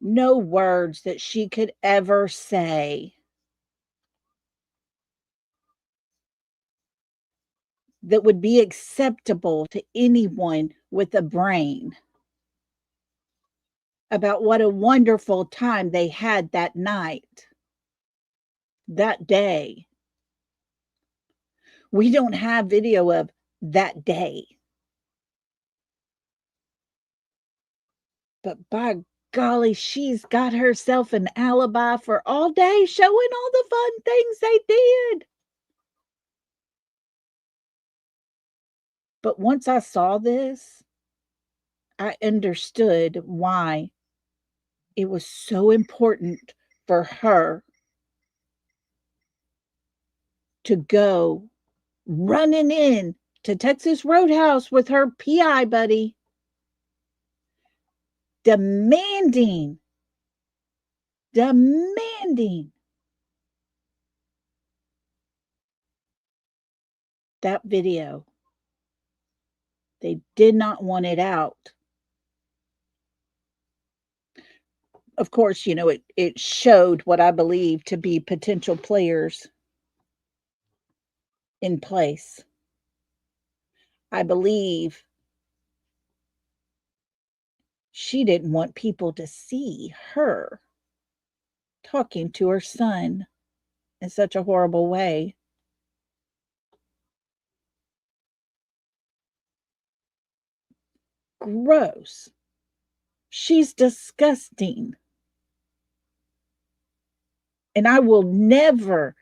that she could ever say that would be acceptable to anyone with a brain about what a wonderful time they had that night, that day. We don't have video of that day. But by golly, she's got herself an alibi for all day showing all the fun things they did. But once I saw this, I understood why it was so important for her to go running in to Texas Roadhouse with her PI buddy, demanding that video. They did not want it out. Of course, you know, it showed what I believe to be potential players in place. I believe she didn't want people to see her talking to her son in such a horrible way. gross. She's disgusting. And I will never,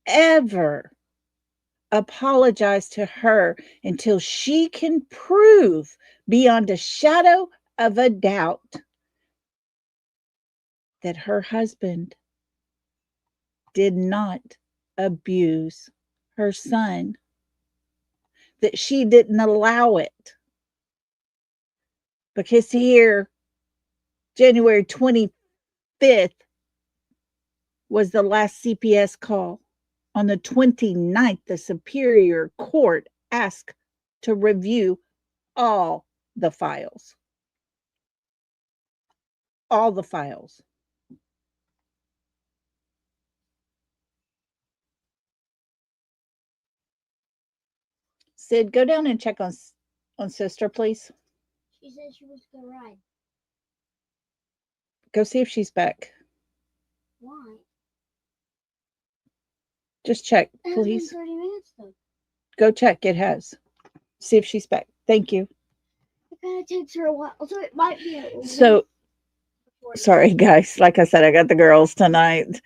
ever apologize to her until she can prove beyond a shadow of a doubt that her husband did not abuse her son, that she didn't allow it. Because here, January 25th was the last CPS call. On the 29th, the Superior Court asked to review all the files. All the files. Sid, go down and check on sister, please. She said she was going to ride. Go see if she's back. Why? Just check, It has been please. 30 minutes though. Go check. It has. See if she's back. Thank you. It kind of takes her a while, so it might be So, sorry, guys. Like I said, I got the girls tonight.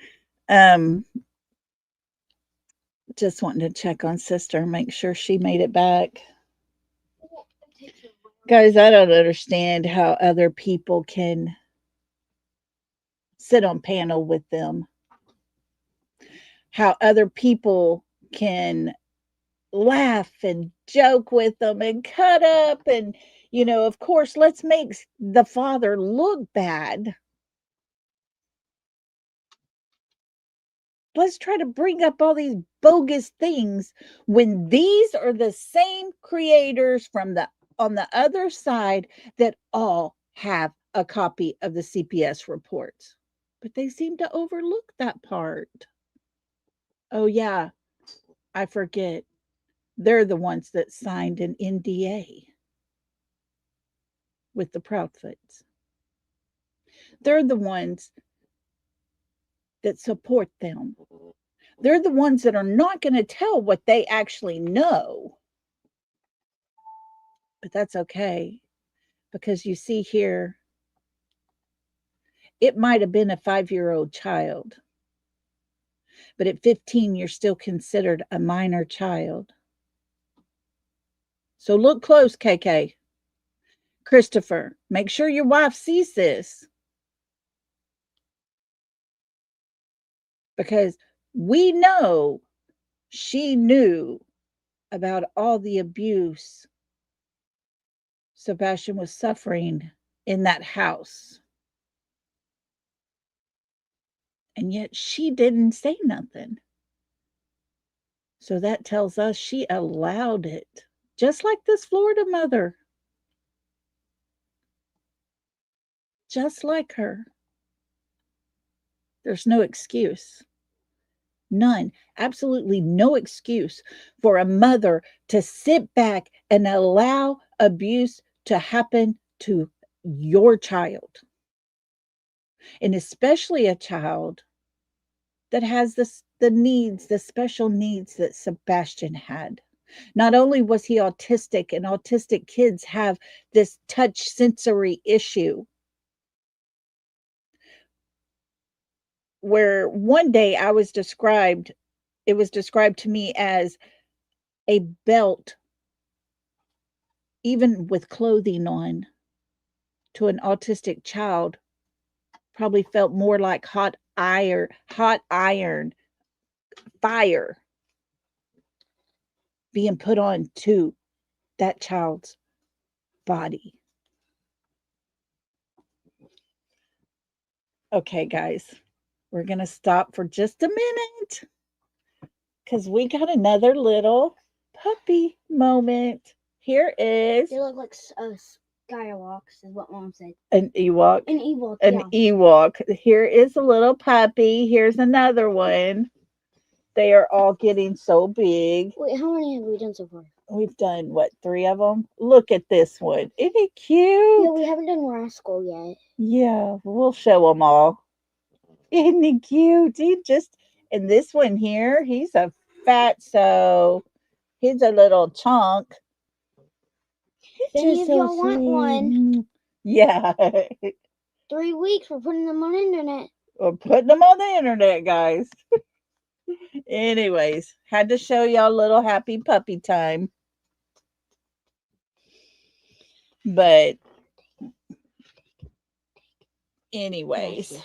Just wanting to check on sister, make sure she made it back. Guys, I don't understand how other people can sit on panel with them. How other people can laugh and joke with them and cut up. And, you know, of course, let's make the father look bad. Let's try to bring up all these bogus things when these are the same creators from on the other side that all have a copy of the CPS reports. But they seem to overlook that part. Oh, yeah, I forget. They're the ones that signed an NDA with the Proudfoots. They're the ones that support them. They're the ones that are not going to tell what they actually know. But that's okay, because you see here, it might have been a 5-year-old child, but at 15, you're still considered a minor child. So look close, KK. Christopher, make sure your wife sees this. Because we know she knew about all the abuse Sebastian was suffering in that house. And yet she didn't say nothing. So that tells us she allowed it. Just like this Florida mother. Just like her. There's no excuse. None. Absolutely no excuse for a mother to sit back and allow abuse to happen to your child. And especially a child that has the needs, the special needs that Sebastian had. Not only was he autistic, and autistic kids have this touch sensory issue, where one day it was described to me as a belt, even with clothing on, to an autistic child probably felt more like hot iron, fire being put on to that child's body. Okay, guys, we're going to stop for just a minute because we got another little puppy moment. Here is... They look like Skywalks, is what Mom said. An Ewok. An Ewok, An Ewok. Here is a little puppy. Here's another one. They are all getting so big. Wait, how many have we done so far? We've done, 3 of them? Look at this one. Isn't it cute? Yeah, we haven't done Rascal yet. Yeah, we'll show them all. Isn't he cute? And this one here, he's a fatso. He's a little chunk. He's If any just of so y'all want one, sweet. Yeah. 3 weeks, we're putting them on the internet. We're putting them on the internet, guys. Anyways, had to show y'all a little happy puppy time. But anyways,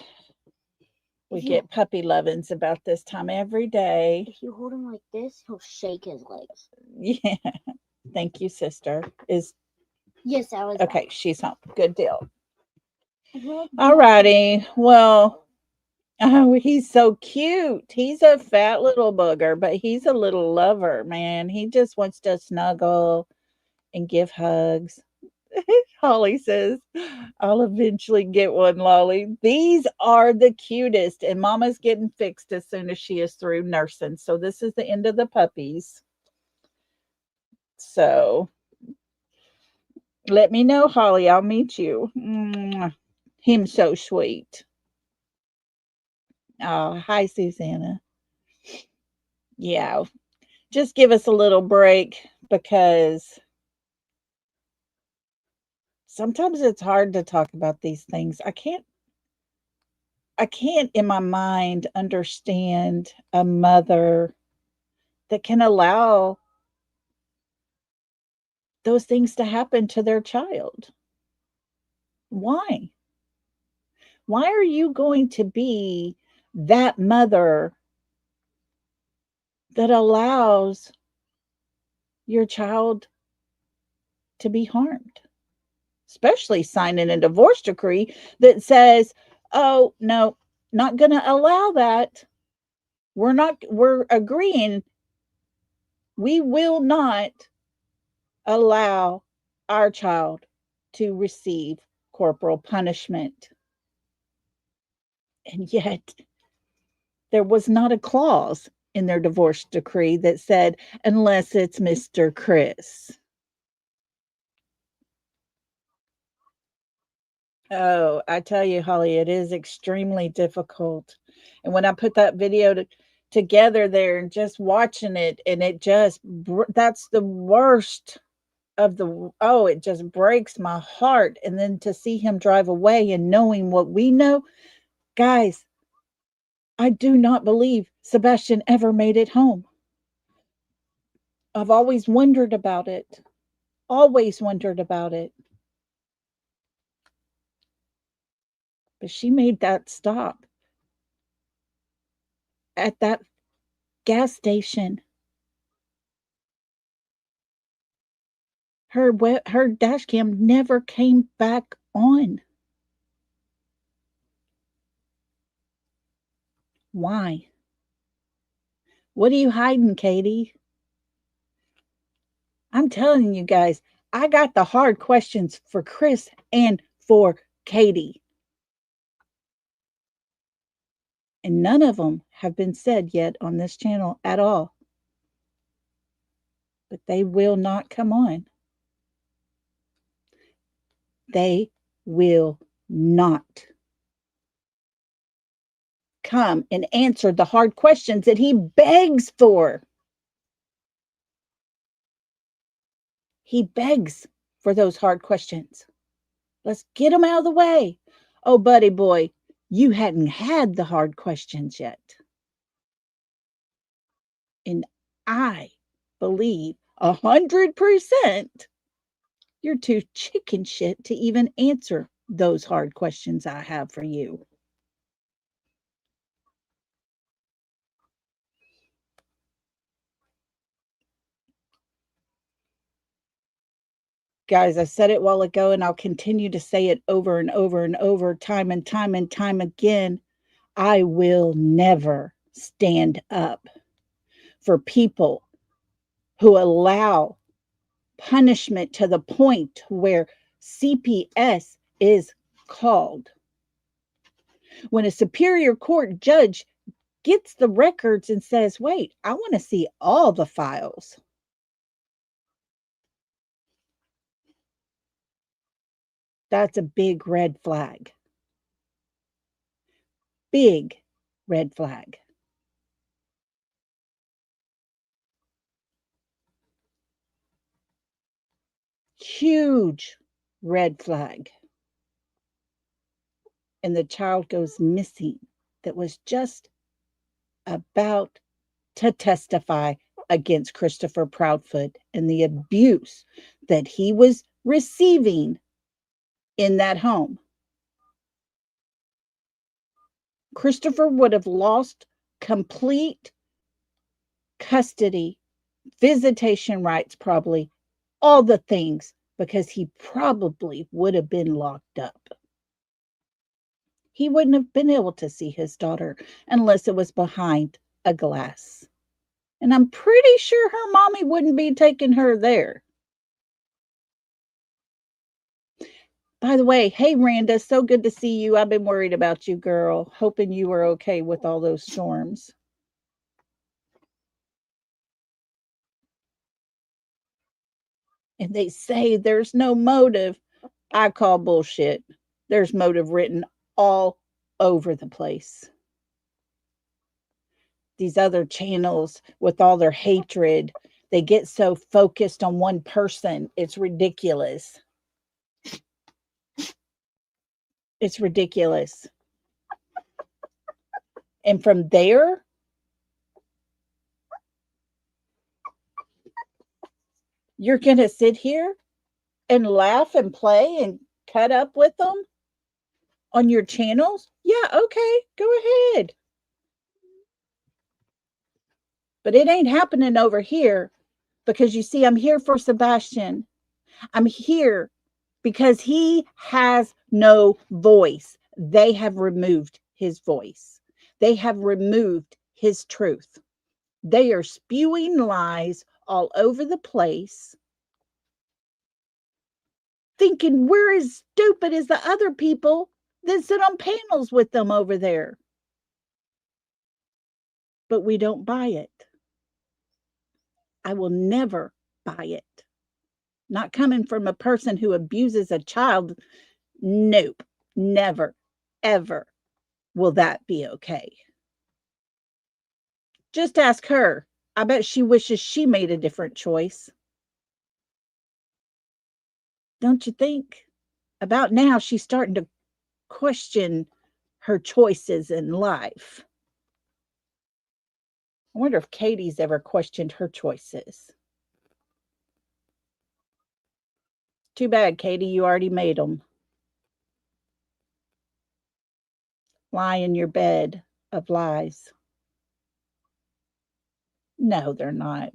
we get puppy lovins about this time every day. If you hold him like this, he'll shake his legs. Yeah. Thank you, sister. Yes, I was Okay, she's home. Good deal. right. All righty. Well, oh, he's so cute. He's a fat little booger, but he's a little lover, man. He just wants to snuggle and give hugs. Holly says, I'll eventually get one, Lolly. These are the cutest, and Mama's getting fixed as soon as she is through nursing. So this is the end of the puppies. So let me know, Holly. I'll meet you. Him so sweet. Oh, hi, Susanna. Yeah, just give us a little break because sometimes it's hard to talk about these things. I can't in my mind understand a mother that can allow those things to happen to their child. Why? Why are you going to be that mother that allows your child to be harmed? Especially signing a divorce decree that says, oh, no, not going to allow that. We're agreeing we will not allow our child to receive corporal punishment. And yet, there was not a clause in their divorce decree that said, unless it's Mr. Chris. Oh, I tell you, Holly, it is extremely difficult. And when I put that video together there and just watching it, and it just, that's the worst of the, oh, it just breaks my heart. And then to see him drive away and knowing what we know, guys, I do not believe Sebastian ever made it home. I've always wondered about it. Always wondered about it. But she made that stop at that gas station. Her dash cam never came back on. Why? What are you hiding, Katie? I'm telling you guys, I got the hard questions for Chris and for Katie. And none of them have been said yet on this channel at all. But they will not come on. They will not come and answer the hard questions that he begs for. He begs for those hard questions. Let's get them out of the way. Oh, buddy boy, you hadn't had the hard questions yet. And I believe 100% you're too chicken shit to even answer those hard questions I have for you. Guys, I said it a while ago, and I'll continue to say it over and over and over, time and time and time again. I will never stand up for people who allow punishment to the point where CPS is called. When a superior court judge gets the records and says, wait, I want to see all the files. That's a big red flag. Big red flag. huge red flag. And the child goes missing that was just about to testify against Christopher Proudfoot and the abuse that he was receiving in that home. Christopher would have lost complete custody, visitation rights, probably all the things, because he probably would have been locked up. He wouldn't have been able to see his daughter unless it was behind a glass. And I'm pretty sure her mommy wouldn't be taking her there. By the way, hey, Randa, so good to see you. I've been worried about you, girl. Hoping you were okay with all those storms. And they say there's no motive. I call bullshit. There's motive written all over the place. These other channels with all their hatred, they get so focused on one person. It's ridiculous. It's ridiculous. And from there, you're going to sit here and laugh and play and cut up with them on your channels? Yeah, okay, go ahead. But it ain't happening over here, because you see, I'm here for Sebastian. I'm here because he has no voice. They have removed his voice. They have removed his truth. They are spewing lies all over the place, thinking we're as stupid as the other people that sit on panels with them over there. But we don't buy it. I will never buy it. Not coming from a person who abuses a child. Nope. Never, ever will that be okay. Just ask her. I bet she wishes she made a different choice. Don't you think? About now, she's starting to question her choices in life. I wonder if Katie's ever questioned her choices. Too bad, Katie, you already made them. Lie in your bed of lies. No, they're not.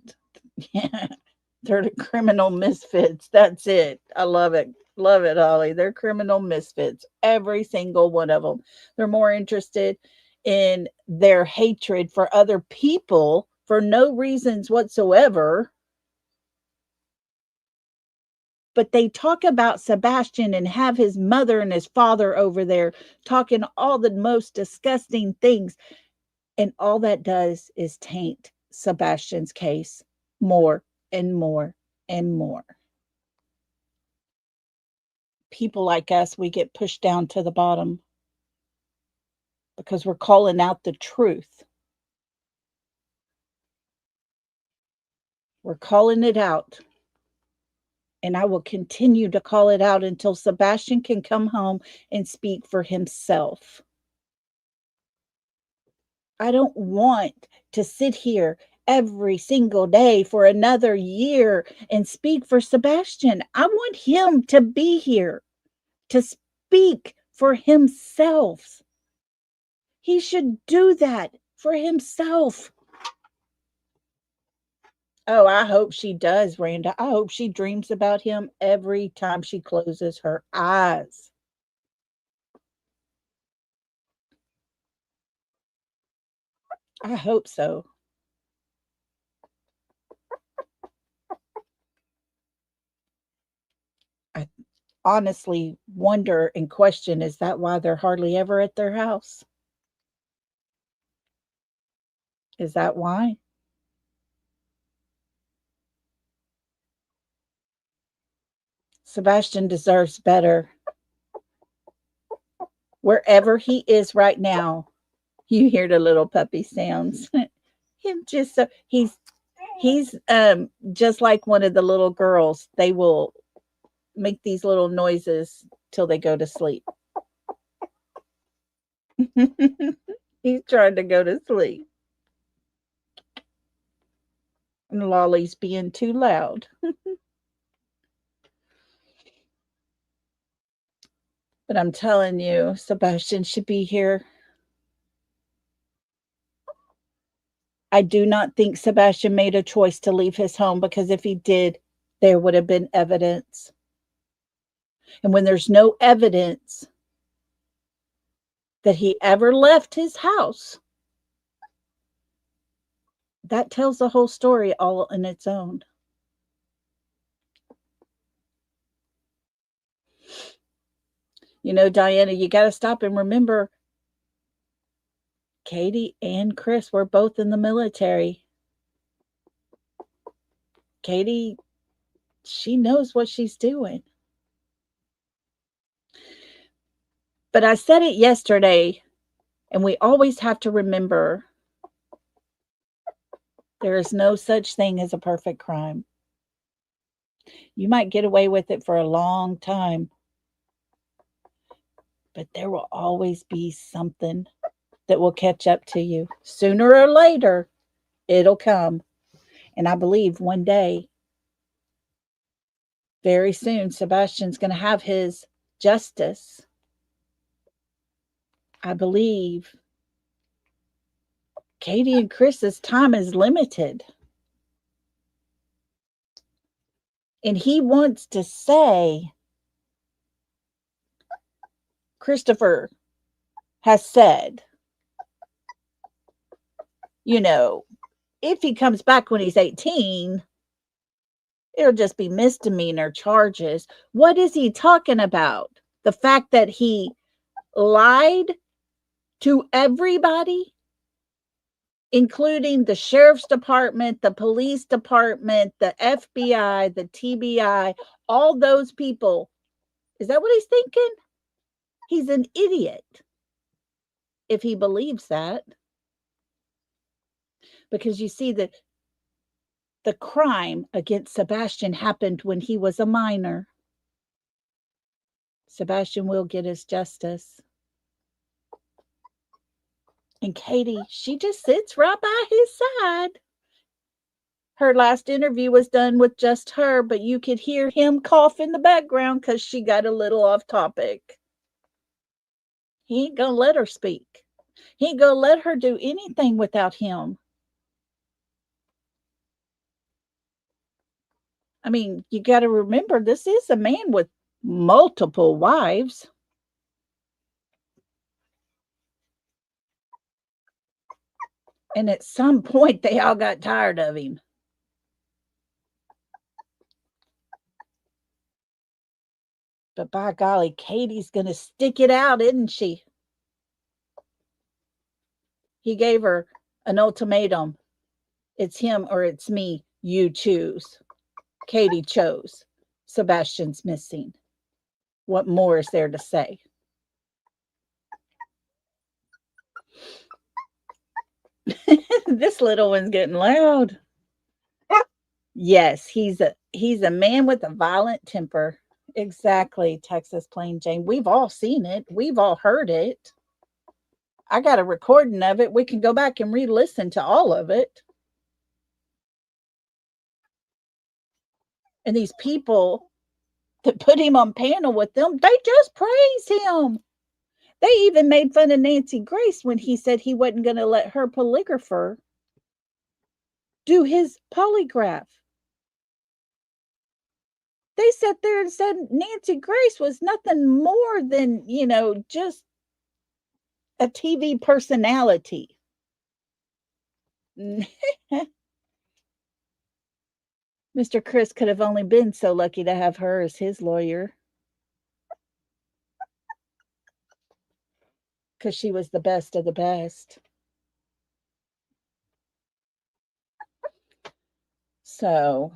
They're the criminal misfits. That's it. I love it. Love it, Holly. They're criminal misfits. Every single one of them. They're more interested in their hatred for other people for no reasons whatsoever. But they talk about Sebastian and have his mother and his father over there talking all the most disgusting things. And all that does is taint Sebastian's case more and more and more. People like us, we get pushed down to the bottom because we're calling out the truth. We're calling it out. And I will continue to call it out until Sebastian can come home and speak for himself. I don't want to sit here every single day for another year and speak for Sebastian. I want him to be here to speak for himself. He should do that for himself. Oh, I hope she does, Randa. I hope she dreams about him every time she closes her eyes. I hope so. I honestly wonder and question, is that why they're hardly ever at their house? Is that why? Sebastian deserves better. Wherever he is right now, you hear the little puppy sounds. He's just like one of the little girls. They will make these little noises till they go to sleep. He's trying to go to sleep. And Lolly's being too loud. But I'm telling you, Sebastian should be here. I do not think Sebastian made a choice to leave his home, because if he did, there would have been evidence. And when there's no evidence that he ever left his house, that tells the whole story all in its own. You know, Diana, you got to stop and remember, Katie and Chris were both in the military. Katie, she knows what she's doing. But I said it yesterday, and we always have to remember, there is no such thing as a perfect crime. You might get away with it for a long time, but there will always be something that will catch up to you. Sooner or later, it'll come. And I believe one day, very soon, Sebastian's going to have his justice. I believe Katie and Chris's time is limited. And he wants to say, Christopher has said, you know, if he comes back when he's 18, it'll just be misdemeanor charges. What is he talking about? The fact that he lied to everybody, including the sheriff's department, the police department, the FBI, the TBI, all those people. Is that what he's thinking? He's an idiot if he believes that. Because you see that the crime against Sebastian happened when he was a minor. Sebastian will get his justice. And Katie, she just sits right by his side. Her last interview was done with just her, but you could hear him cough in the background because she got a little off topic. He ain't gonna let her speak. He ain't gonna let her do anything without him. I mean, you got to remember, this is a man with multiple wives. And at some point, they all got tired of him. But by golly, Katie's going to stick it out, isn't she? He gave her an ultimatum. It's him or it's me. You choose. Katie chose. Sebastian's missing. What more is there to say? This little one's getting loud. Yes, he's a man with a violent temper. Exactly, Texas Plain Jane. We've all seen it. We've all heard it. I got a recording of it. We can go back and re-listen to all of it. And these people that put him on panel with them, they just praise him. They even made fun of Nancy Grace when he said he wasn't going to let her polygrapher do his polygraph. They sat there and said Nancy Grace was nothing more than, just a TV personality. Mr. Chris could have only been so lucky to have her as his lawyer. Because she was the best of the best. So,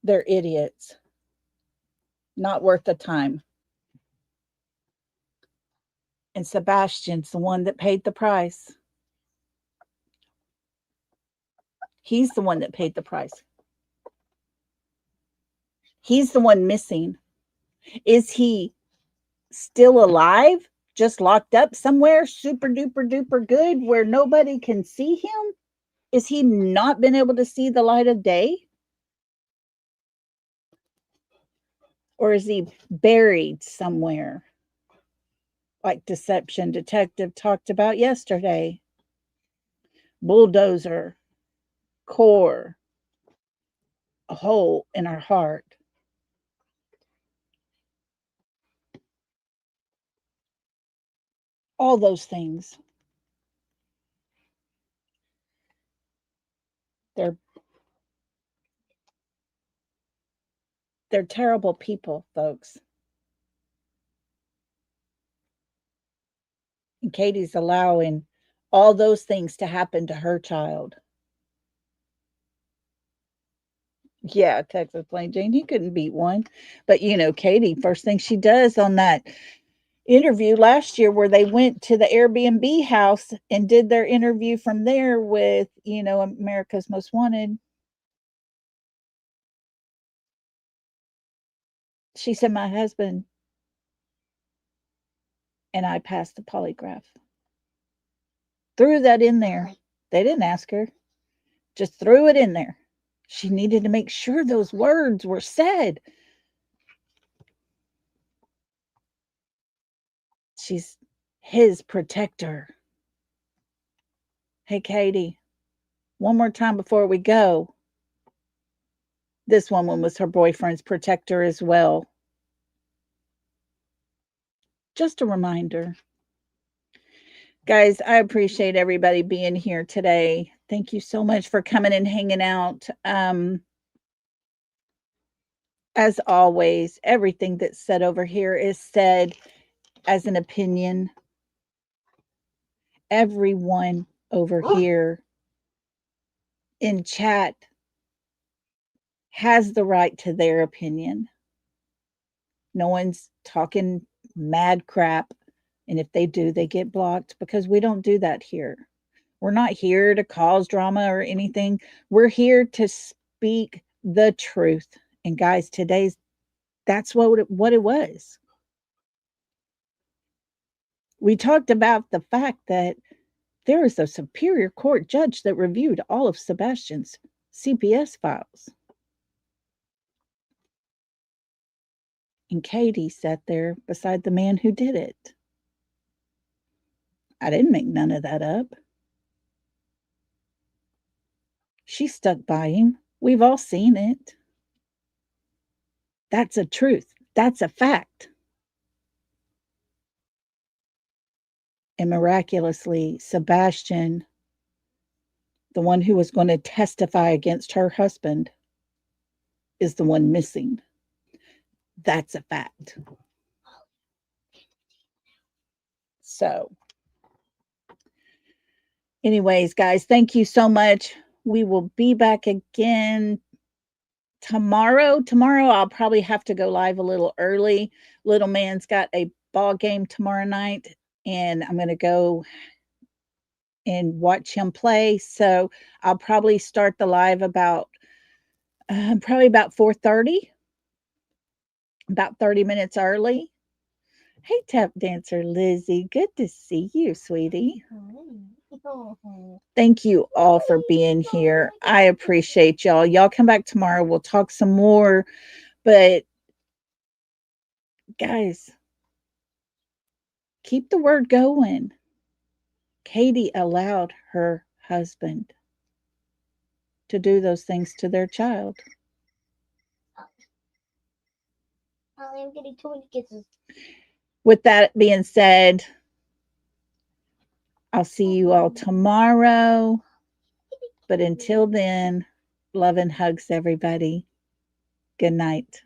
they're idiots. Not worth the time. And Sebastian's the one that paid the price. He's the one that paid the price. He's the one missing. Is he still alive? Just locked up somewhere super duper duper good where nobody can see him? Is he not been able to see the light of day? Or is he buried somewhere? Like Deception Detective talked about yesterday. Bulldozer, core, a hole in our heart. All those things. They're terrible people, folks. And Katie's allowing all those things to happen to her child. Yeah, Texas Plain Jane, he couldn't beat one. But Katie, first thing she does on that interview last year where they went to the Airbnb house and did their interview from there with, America's Most Wanted. She said, my husband and I passed the polygraph. Threw that in there. They didn't ask her. Just threw it in there. She needed to make sure those words were said. She's his protector. Hey, Katie, one more time before we go. This woman was her boyfriend's protector as well. Just a reminder. Guys, I appreciate everybody being here today. Thank you so much for coming and hanging out. As always, everything that's said over here is said as an opinion. Everyone over here in chat has the right to their opinion. No one's talking mad crap. And if they do, they get blocked because we don't do that here. We're not here to cause drama or anything. We're here to speak the truth. And guys, that's what it was. We talked about the fact that there is a Superior Court judge that reviewed all of Sebastian's CPS files. And Katie sat there beside the man who did it. I didn't make none of that up. She stuck by him. We've all seen it. That's a truth. That's a fact. And miraculously, Sebastian, the one who was going to testify against her husband, is the one missing. That's a fact. So, anyways, guys, thank you so much. We will be back again tomorrow. Tomorrow, I'll probably have to go live a little early. Little man's got a ball game tomorrow night, and I'm going to go and watch him play. So I'll probably start the live about 4:30, about 30 minutes early. Hey, tap dancer Lizzie, good to see you, sweetie. Thank you all for being here. I appreciate y'all. Y'all come back tomorrow. We'll talk some more. But guys, keep the word going. Katie allowed her husband to do those things to their child. I'm getting too many kisses. With that being said, I'll see you all tomorrow. But until then, love and hugs, everybody. Good night.